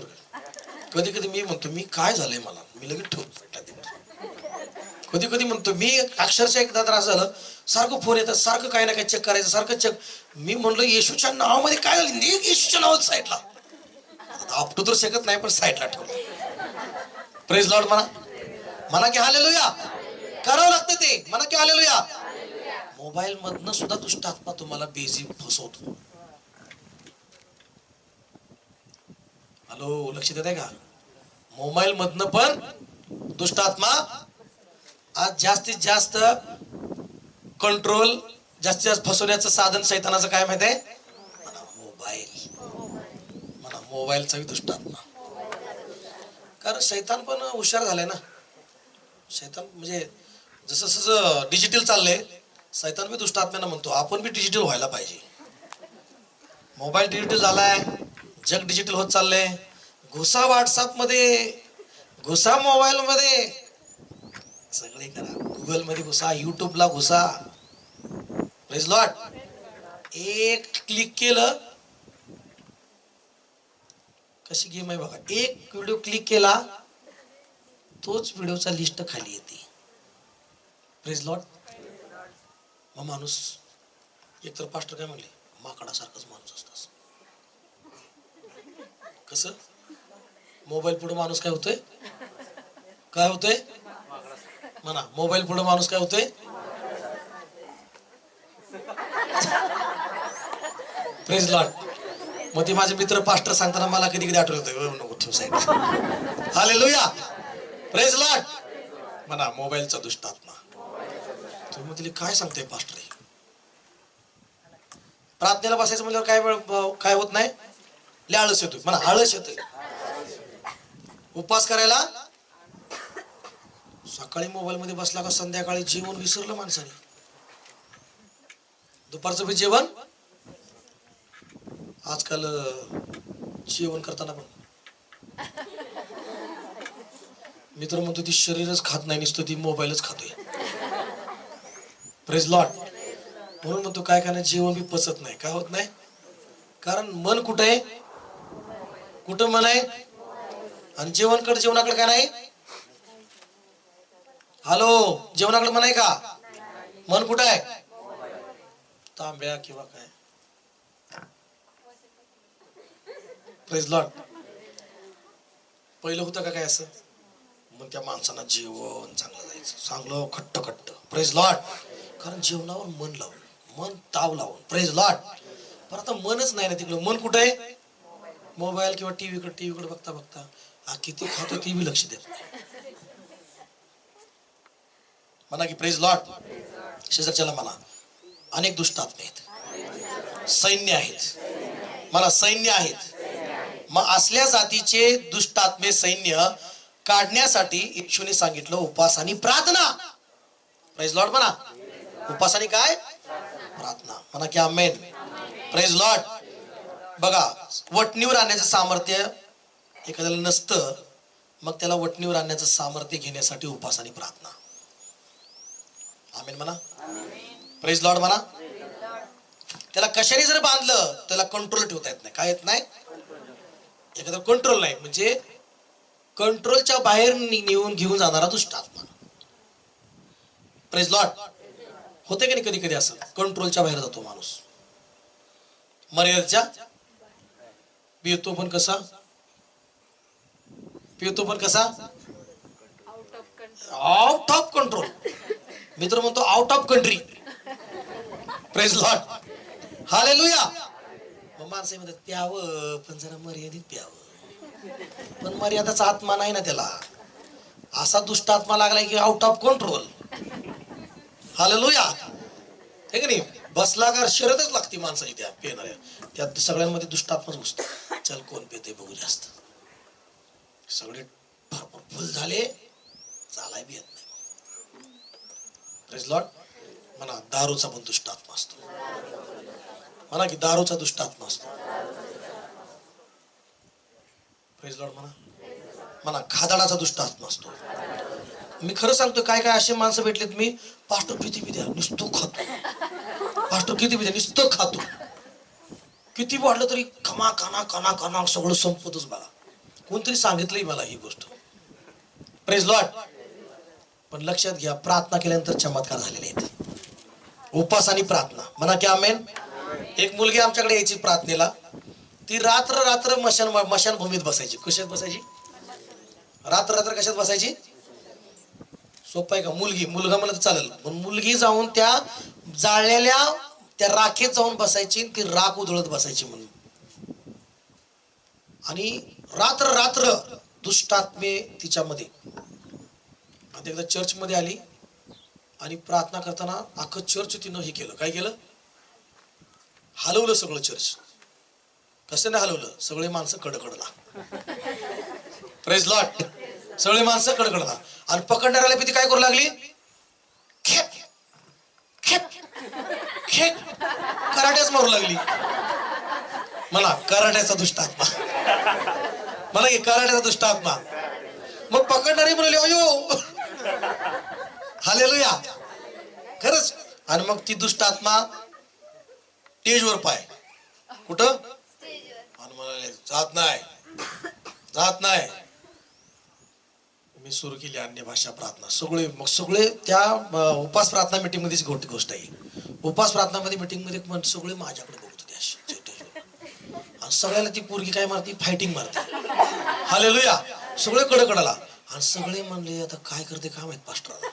कधी कधी मी म्हणतो मी काय झालंय मला, मी लगेच ठेवतो. कधी कधी म्हणतो मी अक्षरशः एकदा त्रास झालं, सारखं फोन येतात, सारखं काही ना काही चेक करायचं, सारखं चेक. मी म्हणलं येशूच्या नावामध्ये काय झालं? येशूच्या नावात साईडला आपटू तर शकत नाही पण साईडला ठेवलं. प्रेज लॉर्ड म्हणा की हालेलुया. करावं लागतं ते. म्हणा की हालेलुया. मोबाईल मधनं सुद्धा दुष्टात्मा तुम्हाला बेजी फसवतो. हॅलो, लक्ष देत आहे का? मोबाईल मधनं पण दुष्टात्मा आज जास्तीत जास्त कंट्रोल, जास्तीत जास्त फसवण्याचं साधन शैतानाचं काय माहिती आहे? मोबाईल. म्हणा मोबाईलचा दुष्टात्मा. कारण शैतान पण हुशार झालाय ना. शैतान म्हणजे जसं जसं डिजिटल चाललंय, शैतान बी दुष्टात्म्यानं म्हणतो आपण बी डिजिटल व्हायला पाहिजे. मोबाईल डिजिटल झालाय, जग डिजिटल होत चाललंय. घुसा व्हॉट्सअप मध्ये, घुसा मोबाईल मध्ये, सगळे करा. गुगल मध्ये घुसा, युट्यूबला घुसा. Praise Lord. एक क्लिक केलं, कशी गेम आहे बघा. एक व्हिडिओ क्लिक केला, तोच व्हिडिओचा लिस्ट खाली येते. Praise Lord. मग माणूस एकतर पास्टर काय म्हणले, माकडासारखाच माणूस असतात. कसं? मोबाईल पुढे माणूस काय होतोय? काय होतोय? म्हणा मोबाईल पुढे माणूस काय होतोय? Praise Lord. मग ते माझे मित्र पास्टर सांगताना मला कधी कधी आठवत होतं, नको ठेव साईड. हालेलुया. Praise Lord. म्हणा मोबाईलचा दुष्टात्मा. तुम्ही म्हटले काय सांगताय पास्टर? प्रार्थनेला बसायचं म्हणल्यावर काय होत नाही? लय आळस येतोय. म्हणा आळस येतोय. उपवास करायला सकाळी मोबाईल मध्ये बसला का संध्याकाळी जेवण विसरलं माणसाने. दुपारचं बी जेवण. आजकाल जेवण करताना पण मित्र म्हणतो ती शरीरच खात नाही, नुसतं ती मोबाईलच खातोय. Praise Lord. म्हणून म्हणतो काय नाही जेवण बी पचत नाही. काय होत नाही? कारण मन कुठं आहे? कुठं मन आहे? आणि जेवणाकडे काय नाही. हॅलो, जेवणाकडे मन आहे का? मन कुठं आहे? तांब्या किंवा काय. Praise Lord. पहिलं होतं का काय असं? मग त्या माणसांना जेवण चांगलं जायचं, चांगलं खट्ट खट्ट. Praise Lord. कारण जेवणावर मन लावून, मन ताव लावून. Praise Lord. पण आता मनच नाही ना तिकडं. मन कुठं आहे? मोबाईल किंवा टीव्हीकडे बघता बघता हा किती खातो ती बी लक्ष देत नाही. म्हणा की प्रेज लॉर्ड. शेजारच्याला म्हणा अनेक दुष्टात्मे आहेत, सैन्य आहेत. मला सैन्य आहेत. मग असल्या जातीचे दुष्टात्मे सैन्य काढण्यासाठी येशूने सांगितलं उपवास आणि प्रार्थना. Praise Lord. म्हणा उपवास आणि काय? प्रार्थना. म्हणा की आमेन. Praise Lord. बघा, वटणीवर आणण्याचं सामर्थ्य एखाद्याला नसतं, मग त्याला वटणीवर आणण्याचं सामर्थ्य घेण्यासाठी उपवास आणि प्रार्थना. आमेन म्हणा. प्रेज लॉर्ड म्हणा. त्याला कशाने जर बांधलं त्याला कंट्रोल ठेवता येत नाही. काय येत नाही? एखादा कंट्रोल नाही म्हणजे कंट्रोलच्या बाहेर नेऊन घेऊन जाणारा दुष्टात्मा. Praise Lord. होते की नाही कधी कधी असं कंट्रोलच्या बाहेर जातो माणूस. मर्यादेच्या पितो पण कसा? Out of control. मित्र म्हणतो out of country. Praise Lord. Hallelujah. मग माणसं म्हणतात प्यावं पण जरा मर्यादित प्यावं. पण मर्यादाचा आत्मा नाही ना त्याला. असा दुष्टात्मा लागलाय की आउट ऑफ कंट्रोल. हालेलुया. हे की नाही? बसला का शर्यतच लागते माणसाची त्या पेणाऱ्या. त्या सगळ्यांमध्ये दुष्टात्माच घुसतो. चल कोण पेते बघू जास्त. सगळे भरपूर फुल झाले, चालाय बी येत नाही. Praise Lord. म्हणा दारूचा पण दुष्टात्मा असतो. म्हणा की दारूचा दुष्टात्मा असतो. Praise Lord. म्हणा खादाडाचा दुष्टात्मा असतो. मी खरं सांगतो काय असे माणसं भेटलेत. मी पास्टर किती बी द्या नुसतं खातो. पास्टर किती बी द्या नुसतं खातो. किती वाढलं तरी खमा काना सगळं संपतच. बघा कोणतरी सांगितलंय मला ही गोष्ट. Praise Lord. पण लक्षात घ्या प्रार्थना केल्यानंतर चमत्कार झालेले आहेत. उपवास आणि प्रार्थना. म्हणा की आमेन. एक मुलगी आमच्याकडे यायची प्रार्थनेला. ती रात्र मशानभूमीत बसायची. कशात बसायची? रात्र कशात बसायची? सोपं आहे का? मुलगा मला तर चालेल, पण मुलगी जाऊन त्या जाळलेल्या त्या राखेत जाऊन बसायची. ती राख उधळत बसायची म्हणून. आणि रात्र दुष्टात्मे तिच्यामध्ये. आता एकदा चर्च मध्ये आली आणि प्रार्थना करताना अख्खं चर्च तिनं हे केलं. काय केलं? हलवलं सगळं चर्च. कशाने हलवलं? सगळे माणसं कडकडला. Praise Lord. सगळे माणसं कडकडला. आणि पकडणाऱ्याला भीती काय करू लागली? खेप खेप खेप कराट्याच मारू लागली. मला कराट्याचा दुष्टात्मा. मला की कराट्याचा दुष्टात्मा. मग पकडणारी म्हणाली अयो. हालेलुया. खरंच. आणि मग ती दुष्टात्मा स्टेजवर पाय. कुठं? आणि म्हणाले जात नाही. मी सुरू केली अन्य भाषा प्रार्थना. सगळे त्या उपास प्रार्थना मीटिंग मध्येच गोष्ट आहे. उपास प्रार्थना मध्ये मीटिंग मध्ये सगळे माझ्याकडे बघत होते अशी. आणि सगळ्याला ती पोरगी काय मारती? फायटिंग मारते. हालेलुया. सगळे कडकडाला. आणि सगळे म्हणले आता काय करते काय माहित पास्टरला.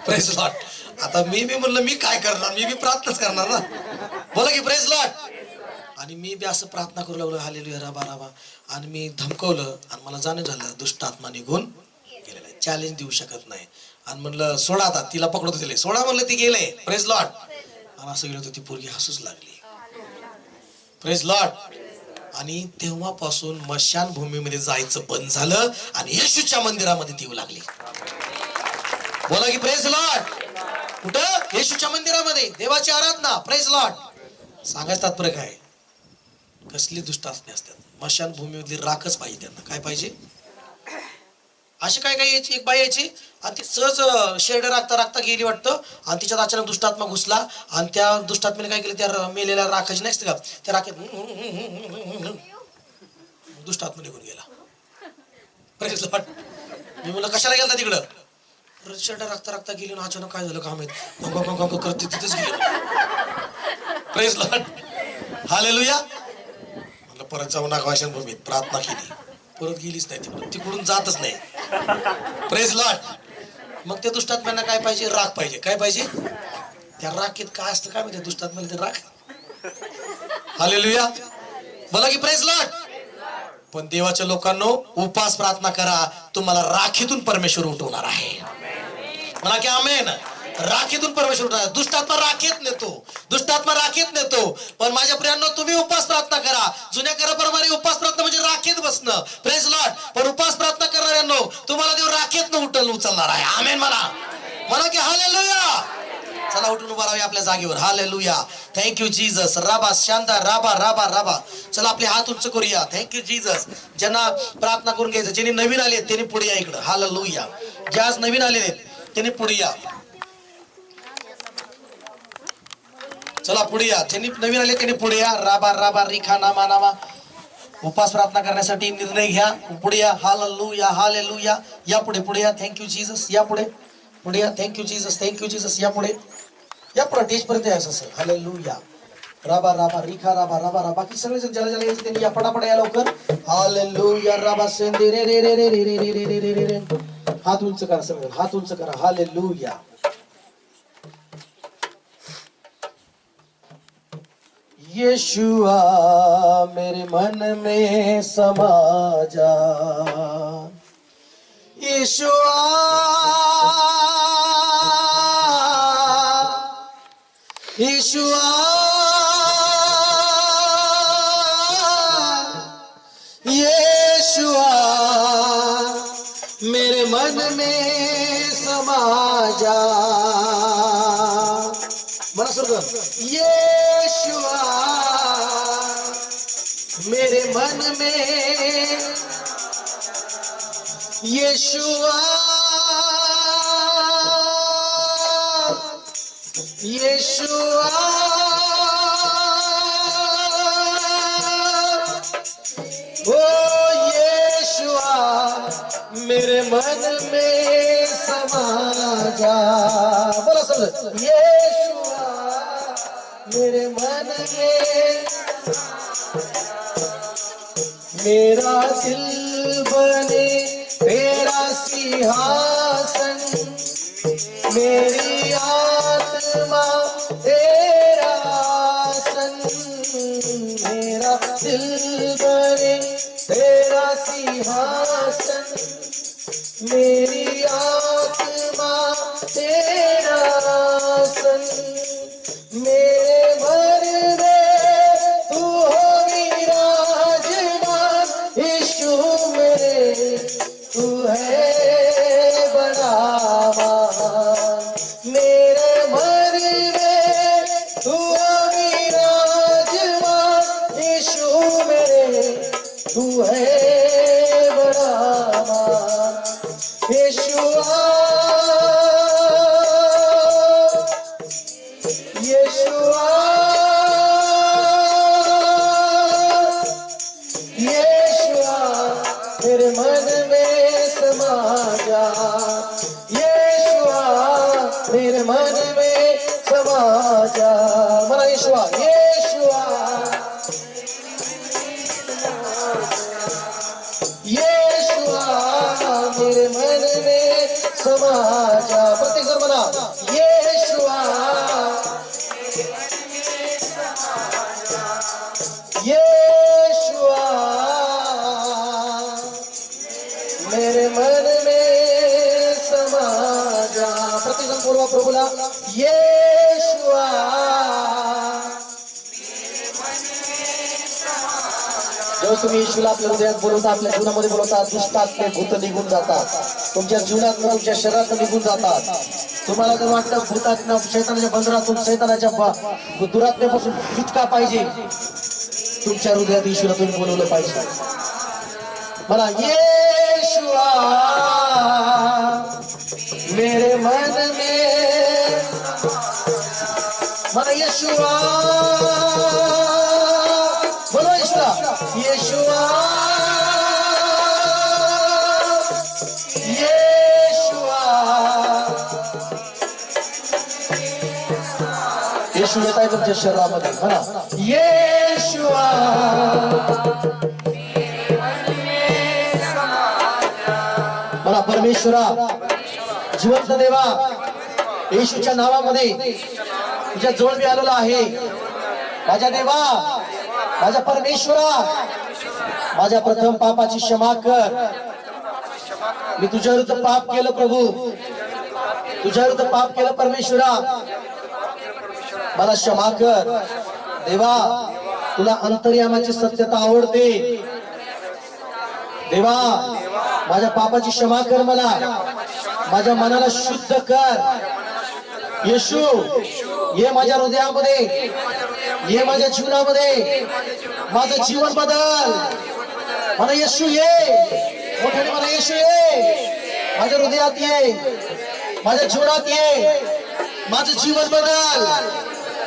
Praise Lord. आता मी म्हणलं मी काय करणार? मी प्रार्थनाच करणार ना. बोला की प्रेज लॉर्ड. आणि मी बी असं प्रार्थना करू लागलो हालेलुया राबा. आणि मी धमकवलं आणि मला जाणं झालं दुष्ट आत्मा निघून गेलेला आहे. चॅलेंज देऊ शकत नाही. आणि म्हणलं सोडा, आता तिला पकडतो, दिले सोडा म्हणलं, ती गेले. Praise Lord. आणि असं गेलं तर ती पोरगी हसूच लागली. Praise Lord. आणि तेव्हापासून मशानभूमीमध्ये जायचं बंद झालं आणि येशूच्या मंदिरामध्ये ती येऊ लागली. बोला की प्रेज लॉर्ड. कुठं? येशूच्या मंदिरामध्ये देवाची आराधना. Praise Lord. सांगायचं तात्पर्य काय? कसली दुष्ट असणे असतात. मशानभूमीमधली राखच पाहिजे त्यांना. काय पाहिजे? अशी काय काय यायची, एक बाई यायची आणि ती सहज शेरडे राखता राखता गेली वाटतं, आणि तिच्यात अचानक दुष्टात्मा घुसला आणि त्या दुष्टात्म्याने काय केलं, त्या मेलेल्या राखाची नसते का, त्या राखेत दुष्टात्मा निघून गेला. Praise Lord. मी म्हणलं कशाला गेलता तिकडं? शेरडे राखता राखता गेली आणि अचानक काय झालं काम माहित, करत तिथेच गेली. Praise Lord. हालेलुया. म्हणलं परत जाऊ नका मशानभूमीत. प्रार्थना केली, परत गेलीच नाही तिकडून जातच नाही. Praise Lord. मग त्या दुष्टात्म्यांना काय पाहिजे? राख पाहिजे. काय पाहिजे? त्या राखीत काय असतं काय माहिती? दुष्टात्म्याला ते राख. हालेलुया. बोला की प्रेज लॉर्ड. पण देवाच्या लोकांनो, उपास प्रार्थना करा, तुम्हाला राखीतून परमेश्वर उठवणार आहे. मला की आमेन. राखीतून परमेश्वर उठवणार. दुष्टात्मा राखीत नेतो, दुष्टात्मा राखीत नेतो. पण माझ्या प्रियांनो, तुम्ही उपास प्रार्थना करा. जुन्या कराप्रमाणे उपास प्रार्थना म्हणजे राखीत बसणं. Praise Lord. पण उपास प्रार्थना करणाऱ्यांनो, तुम्हाला देव राखीत उचलणार आहे. आमेन. म्हणा की हालेलुया. चला उठून उभा राहूया आपल्या जागेवर. हालेलुया. Thank you Jesus. राबा शांता राबा राबा राबा. चला आपले हात उंच करूया. Thank you Jesus. ज्यांना प्रार्थना करून घ्यायचं, ज्यांनी नवीन आले त्यांनी पुढे या इकडं. हालेलुया. जे आज नवीन आलेले त्यांनी पुढे या. चला पुढे या. ज्यांनी नवीन आले त्यांनी पुढे या. राबा राबा रिखा नामा नामा. उपास प्रार्थना करण्यासाठी निर्णय घ्या. पुढे या. Hallelujah hallelujah. या पुढे पुढे या. Thank you Jesus. या पुढे पुढे या. Thank you Jesus. Thank you Jesus. या पुढे या. पुढे टेजपर्यंत या. असं हालेलुया. राबा राबा रिखा राबा राबा राबा. बाकी सगळे ज्याला ज्याला यायचं त्यांनी या पटापट या लवकर. हालेलुया. राबा सेंदे रे रे रे रे रे रे रे रे रे रे रे. हात उंच करा सगळे. हात उंच करा. हालेलुया. यीशुआ मेरे मन में समा जा. यीशुआ यीशुआ यीशुआ मेरे मन में समा जा. मन सुन यीशुआ मेरे मन में. यीशुआ यीशुआ ओ यीशुआ मेरे मन में समा जा. बोलो सब. यीशुआ मेरे मन में. मेरा दिल बने तेरा सिंहासन. मेरी आत्मा तेरा आसन. मेरा दिल बने तेरा सिंहासन. मेरी आत्मा तेरा आसन. मेरे मन में तू हो विराजमान. यीशु मेरे तू है बड़ा महान. मेरे मन में तू हो विराजमान. यीशु मेरे तू है बड़ा महान. यीशुआ यीशुआ यीशुआ मेरे मन में समा जा. यीशुआ मेरे मन में समा जा. मना यीशुआ यीशुआ यीशुआ मेरे मन में समा जा. प्रत्येक जण म्हणा यीशुआ यीशुआ मेरे मन में बोलवा प्रभूला येशुआ. जेव्हा तुम्ही येशूला आपल्या हृदयात बोलवता, आपल्या जीवनामध्ये बोलवता, दुष्टात्मे भूत निघून जातात, तुमच्या जीवनात तुमच्या शरीरात निघून जातात. तुम्हाला जर वाटतं भूतात्म्या शैतानाच्या बंधनातून शैतानाच्या दुरात्म्यापासून सुटका पाहिजे, तुमच्या हृदयात येशूला तुम्ही बोलवलं पाहिजे. मला येशुआ मेरे मन में, मला येशुआ बोलो येशुआ, येशुआ येशुआ. येशू येत आहे तुमच्या शरीरामध्ये, म्हणा येशुआ. मला परमेश्वरा, जिवंत देवा, येशूच्या नावामध्ये तुझ्या जवळ मी आलेलो आहे. माझ्या देवा, माझ्या परमेश्वरा, माझ्या प्रथम पापाची क्षमा कर. मी तुझ्या विरुद्ध पाप केलं प्रभू, तुझ्या विरुद्ध पाप केलं परमेश्वरा, मला क्षमा कर. देवा, तुला अंतर्यामाची सत्यता आवडते. देवा, माझ्या पापाची क्षमा कर, मला माझ्या मनाला शुद्ध कर. येशू, ये माझ्या हृदयामध्ये, ये माझ्या जीवनामध्ये, माझं जीवन बदल. मला येशू ये, मोठ्याने मला येशू ये, माझ्या हृदयात ये, माझ्या जीवनात ये, माझं जीवन बदल.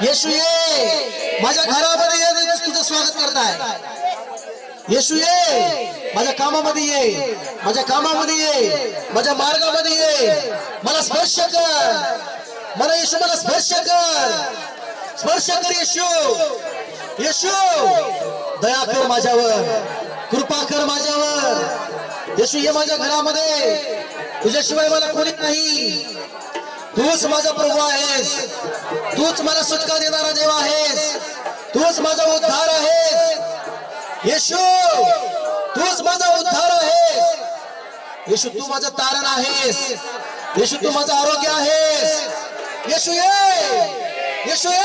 येशू ये, माझ्या घरामध्ये ये, तुझं स्वागत करताय. येशू ये, माझ्या कामामध्ये ये, माझ्या कामामध्ये ये, माझ्या मार्गामध्ये ये, मला स्पर्श कर. मला येशू, मला स्पर्श कर, स्पर्श कर येशू. येशू, दया कर माझ्यावर, कृपा कर माझ्यावर. येशू ये माझ्या घरामध्ये, तुझ्याशिवाय मला कोणी नाही. तूच माझा प्रभू आहेस, तूच मला सुटका देणारा देव आहेस, तूच माझा उद्धार आहेस. येशू, तूच माझा उद्धार आहेस. येशू, तू माझं तारण आहेस. येशू, तू माझं आरोग्य आहेस. येशू ये, येशू ये.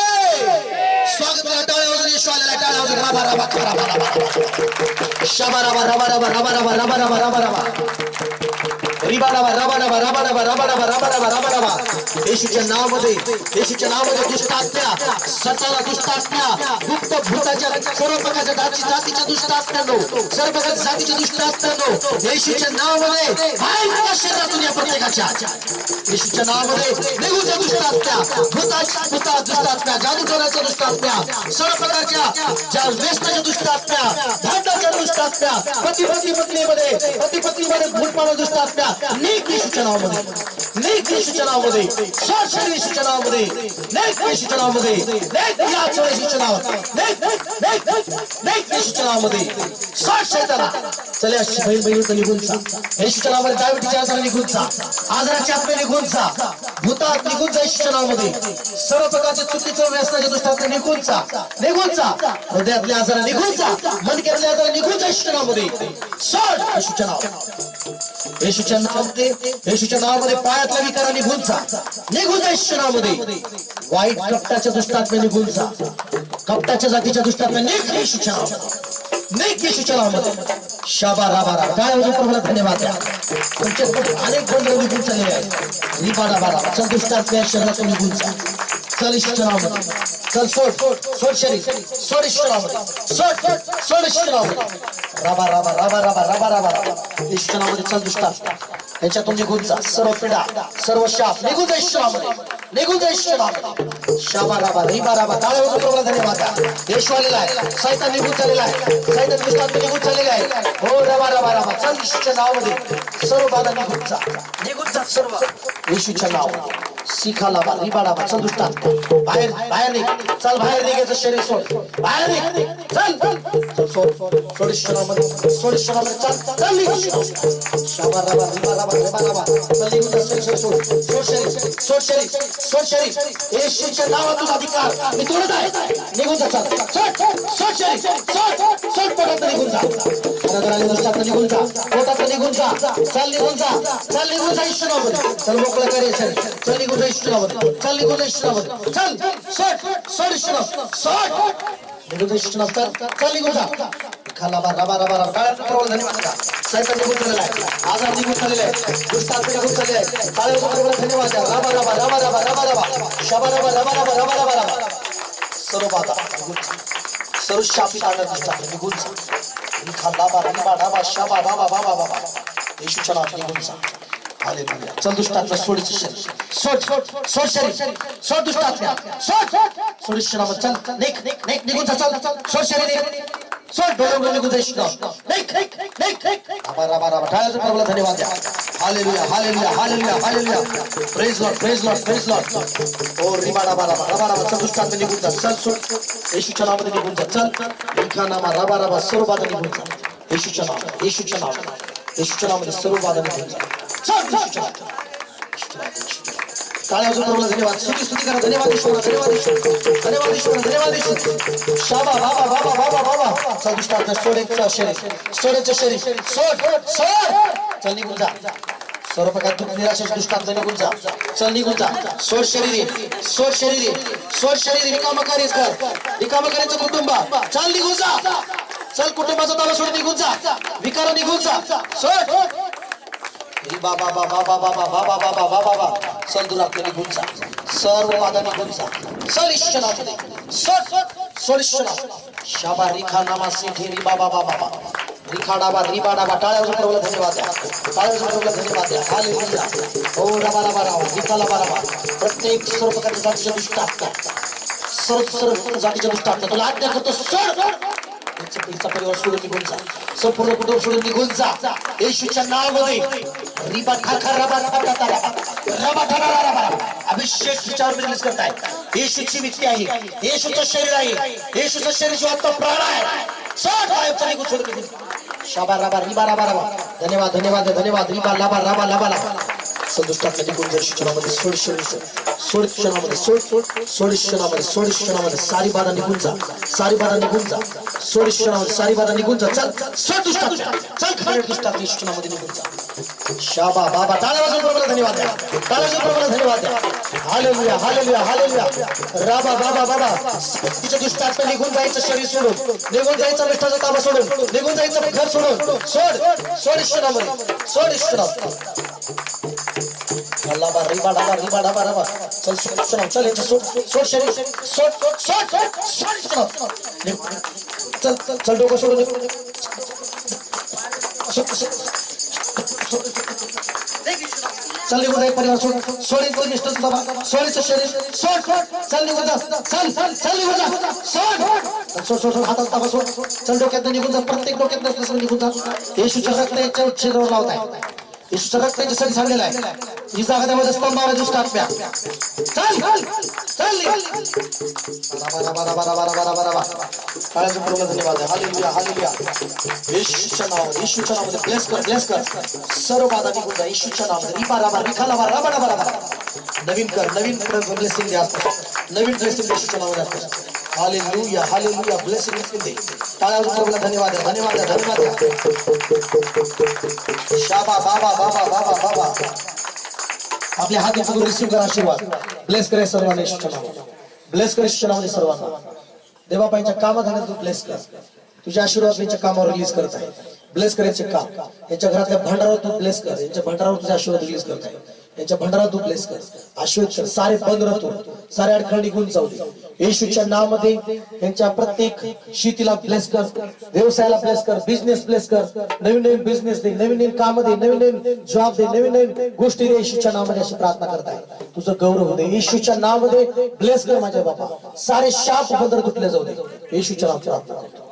स्वागत करा, टाळ्या वाजून येशू आलेला, टाळ्या वाजून. राबा राबा राबा राबा शाबा राबा राबा राबा राबा राबा राबा राबा राबा राबा रिबा राबा राबा राबा राबा राबा राबा राबा राबा राबा राबा राबा. येशूच्या नावामध्ये, येशूच्या नावामध्ये दुष्टात्म्या, सताला दुष्टात्म्या, गुप्त भूताच्या सर्व प्रकारच्या जातीच्या दुष्टात्म्यानो, सर्व प्रकारच्या जातीच्या दुष्टात्म्यानो, येशूच्या नावामध्ये बाहेर शरीरातून या प्रत्येकाच्या, येशूच्या नावामध्ये निघून जा दुष्टात्म्या, भूता दुष्टात्म्या, जादूटोणाच्या दुष्टात्म्या, सर्व प्रकारच्या ज्या व्यसनाच्या दुष्टात्म्या, भांडणाच्या दुष्टात्म्या, पती पत्नीमध्ये, पती पत्नीमध्ये भूतपाडा दुष्टात्म्या, नेक येशूच्या नावामध्ये, नेक येशूच्या नावामध्ये, सोड येशूच्या नावामध्ये, नेक येशूच्या नावामध्ये, नेक याचोड येशूच्या नावात, नेक येशूच्या नावामध्ये, सोड शैताना. चला बहीण बहिणीचं निघून जा. येशूच्या नावामध्ये डायबिटीच्या आजार निघून जा, आजाराच्या आत्मे निघून जा, भूतात निघून जा येशूच्या नावामध्ये, सर्व प्रकारच्या चुकीचं व्यसनाच्या दुष्टात्म्या निघून जा, निघून जा, हृदयातले आजार निघून जा, मनक्यातले आजार निघून जा येशूच्या नावामध्ये. सोड येशूच्या नावात, येशूच्या नावामध्ये, येशूच्या नावामध्ये पायातला विकार निघून जा, निघून जा येशूच्या नावामध्ये. वाईट कपटाच्या दुष्टात्म्या निघून जा, कपटाच्या जातीच्या दुष्टात्म्या निघ येशूच्या नावामध्ये, निघ येशूच्या नावामध्ये. शाबा राबा राबा. काय होतं प्रभूला धन्यवाद द्या. तुमचे अनेक गोंधळ निघून चाललेले आहेत. रिबा राबा राबा. चल दुष्टात्म्या शरीरातून निघून जा, चल येशूच्या नावामध्ये, चल सोड, सोड शरीर, सोड येशूच्या नावामध्ये, सोड, सोड येशूच्या नावामध्ये. राबा राबा राबा राबा राबा राबा राबा. येशूच्या नावामध्ये चल दुष्टात्म्या याच्यातून निघून जा, सर्व पिढा, सर्व शाप निघून जा येशूच्या नावामध्ये, निघून जा येशूच्या नावामध्ये. शाबा राबा रिबा राबा. काय होतं प्रभूला धन्यवाद द्या. येशू आलेला आहे, सैतान निघून चाललेला आहे, सैतान दुष्टात्म्या निघून चाललेले आहे. हो रबा रबा रबा. चल येशूच्या नावामध्ये सर्व बाधा निघून जा, निघून जा सर्व येशूच्या नावामध्ये. शिखाला बा रिबा राबा. चल दुष्टात्म्या बाहेर, बाहेर निघ, चल बाहेर निघायचं शरीर सोड, बाहेर निघ. चल सोड येशूच्या नावामध्ये सोड येशूच्या नावामध्ये चल चल निघ शाबा रबा रिबा रबा रिबा रबा चल निघून जा सोड शरीर येशूच्या नावातून अधिकार मी तोडत आहे निघून जा चल सोड शरीर सोड पोटात निघून जा घराघराने दुष्टात निघून जा पोटात निघून जा चल निघून जा येशूच्या नावामध्ये चल मोकळं कर शरीर चल निघून जा येशूच्या नावामध्ये चल निघून जा येशूच्या नावामध्ये चल सोड येशूच्या नावामध्ये सोड निघून जा येशूच्या नावामध्ये चल निघून जा खाला बा रबा रबा रबा टाळ्याचा प्रबळ धन्यवाद करा सैतान निघून चाललेला आहे आजार निघून चाललेला आहे दुष्टात्मा निघून चालले आहे टाळ्याचा प्रबळ धन्यवाद द्या रबा रबा रबा रबा रबा रबा शबा रबा रबा रबा रबा रबा रबा सर्व बाधा निघून सर्व शापित आणत असतात निघून जा खाला बा रबा रबा शबा बाबा बाबा बाबा येशूच्या नावात निघून जा हालेलुया चल दुष्टात्मा सोडीचं शरीर सोड शरीर सोड दुष्टात्मा सोड येशूच्या नावात चल निघून जा चल सोड शरीर सोड डोळे निघून जा येशूच्या नावात रबा रबा रबा टाळ्याचा प्रबळ धन्यवाद द्या hallelujah hallelujah hallelujah hallelujah praise Lord praise Lord praise Lord ओ रिबा रबा रबा रबा रबा चल दुष्टात्मा निघून जा चल सोड येशूच्या नावामध्ये निघून जा चल लिखा नामा रबा रबा सर्व बाधा निघून जा येशूच्या नावामध्ये सर्व बाधा निघून जा चल येशूच्या टाळ्या वाजवून प्रभूला धन्यवाद स्तुती करा धन्यवाद ईश्वर धन्यवाद ईश्वर धन्यवाद ईश्वर धन्यवाद ईश्वर शाबा बाबा बाबा बाबा बाबा चल दुष्टात्मा सोडेचं शरीर सोड चल निघून जा सर्व प्रकार दुःख निराशा दुष्टात्मा निघून जा चल निघून जा सोड शरीर रिकाम करायचं कुटुंब चल निघून जा चल कुटुंबाचा ताबा सोड निघून जा विकार निघून जा सोड बाबा बाबा बाबा बाबा बाबा बाबा बाबा चल दुरात्मा निघून जा सर्व बाधा निघून जा चल ईश्वर नावामध्ये सोड ईश्वर शाबा रिखा नामा सिंधी रिबा बाबा बाबा रिखा डाबा रिबा डाबा टाळ्या वाजवून प्रभूला धन्यवाद द्या हालेलुया ओ रबा रबा राव रिखा रबा रबा प्रत्येक सर्व प्रकारच्या जातीच्या दुष्टात्मा सर्व जातीच्या दुष्टात्मा तुला आज्ञा करतो सोड परिवार सोडून निघून जा संपूर्ण कुटुंब सोडून निघून जा येशूच्या नावामध्ये रिबा ठाखा रबा रबा रबा अभिषेक विचार रिलीज करताय येशूची व्यक्ती आहे येशूचं शरीर आहे येशूचं शरीर जो आता प्राण आहे सोड गायबचा निघून सोडून निघून शाबा रबा रिबा रबा रबा धन्यवाद धन्यवाद धन्यवाद रिबा लबा रबा लबा लबा संतुष्टातल्या निघून जा येशूच्या नावामध्ये सोड क्षणामध्ये सारी बाधा निघून जा सारी बाधा निघून जा चल सोड दुष्टात्मा चल खरे दुष्टात्मा येशूच्या नावामध्ये निघून जा शाबा बाबा टाळ्या वाजवून प्रभूला धन्यवाद द्या हालेलुया हालेलुया हालेलुया राबा बाबा बाबा तिच्या दुष्टात्मा निघून जायचं शरीर सोडून निघून जायचं मिष्टाचा ताबा सोडून निघून जायचं घर सोडून सोड ईश्वरामध्ये अल्लाह रिबा डाबा रबा चल चल सोड शरीर चल डोकं सोडून चल निघून जाय परिवार सोडीचं मिस्टर बाबा सोडीचं शरीर सोड चल निघून जा चल निघून जा सोड हातात ताबा सोड चल डोक्यात निघून जा प्रत्येक डोक्यात नसलं निघून जा येशूच्या रक्त याच्या शरीरावर लावताय येशूच्या रक्त याच्यासाठी सांगलेलं आहे ही जागा त्यामध्ये स्तंभावर दुष्टात्म्या चल धन्यवाद हालेलुया येशूच्या नावामध्ये ब्लेस कर सर्व बाधा निघून जा येशूच्या नावामध्ये रिबा रबा रिखा लबा रबा रबा नवीन ब्लेसिंग द्या नवीन ब्लेसिंग येशूच्या नावामध्ये असतं हालेलुया ब्लेसिंग दे टाळ्या वाजवून धन्यवाद शाबा बाबा आपल्या हात उचलून रिसीव्ह करा आशीर्वाद ब्लेस करे सर्वांना येशूच्या नावामध्ये ब्लेस कर येशूच्या नावामध्ये सर्वांना देवाबाईंच्या कामात आले तू ब्लेस कर तुझ्या आशीर्वाद यांच्या कामावर रिलीज करत आहे ब्लेस करायचे काम यांच्या घरातल्या भांडारावर तू ब्लेस कर यांच्या भांडारावर तुझे आशीर्वाद रिलीज करत आहे यांच्या भांडारात तू ब्लेस कर आशीर्वाद कर सारे बंद राहतो सारे अडखळ निघून जाऊ दे येशूच्या नावामध्ये यांच्या प्रत्येक शेतीला ब्लेस कर व्यवसायाला ब्लेस कर बिझनेस ब्लेस कर नवीन बिझनेस दे नवीन काम दे नवीन जॉब दे नवीन गोष्टी दे येशूच्या नावामध्ये अशी प्रार्थना करताय तुझं गौरव होऊ दे येशूच्या नावामध्ये ब्लेस कर माझ्या बाबा सारे शाप बंदर तुटले जाऊ दे येशूच्या नावात प्रार्थना करतो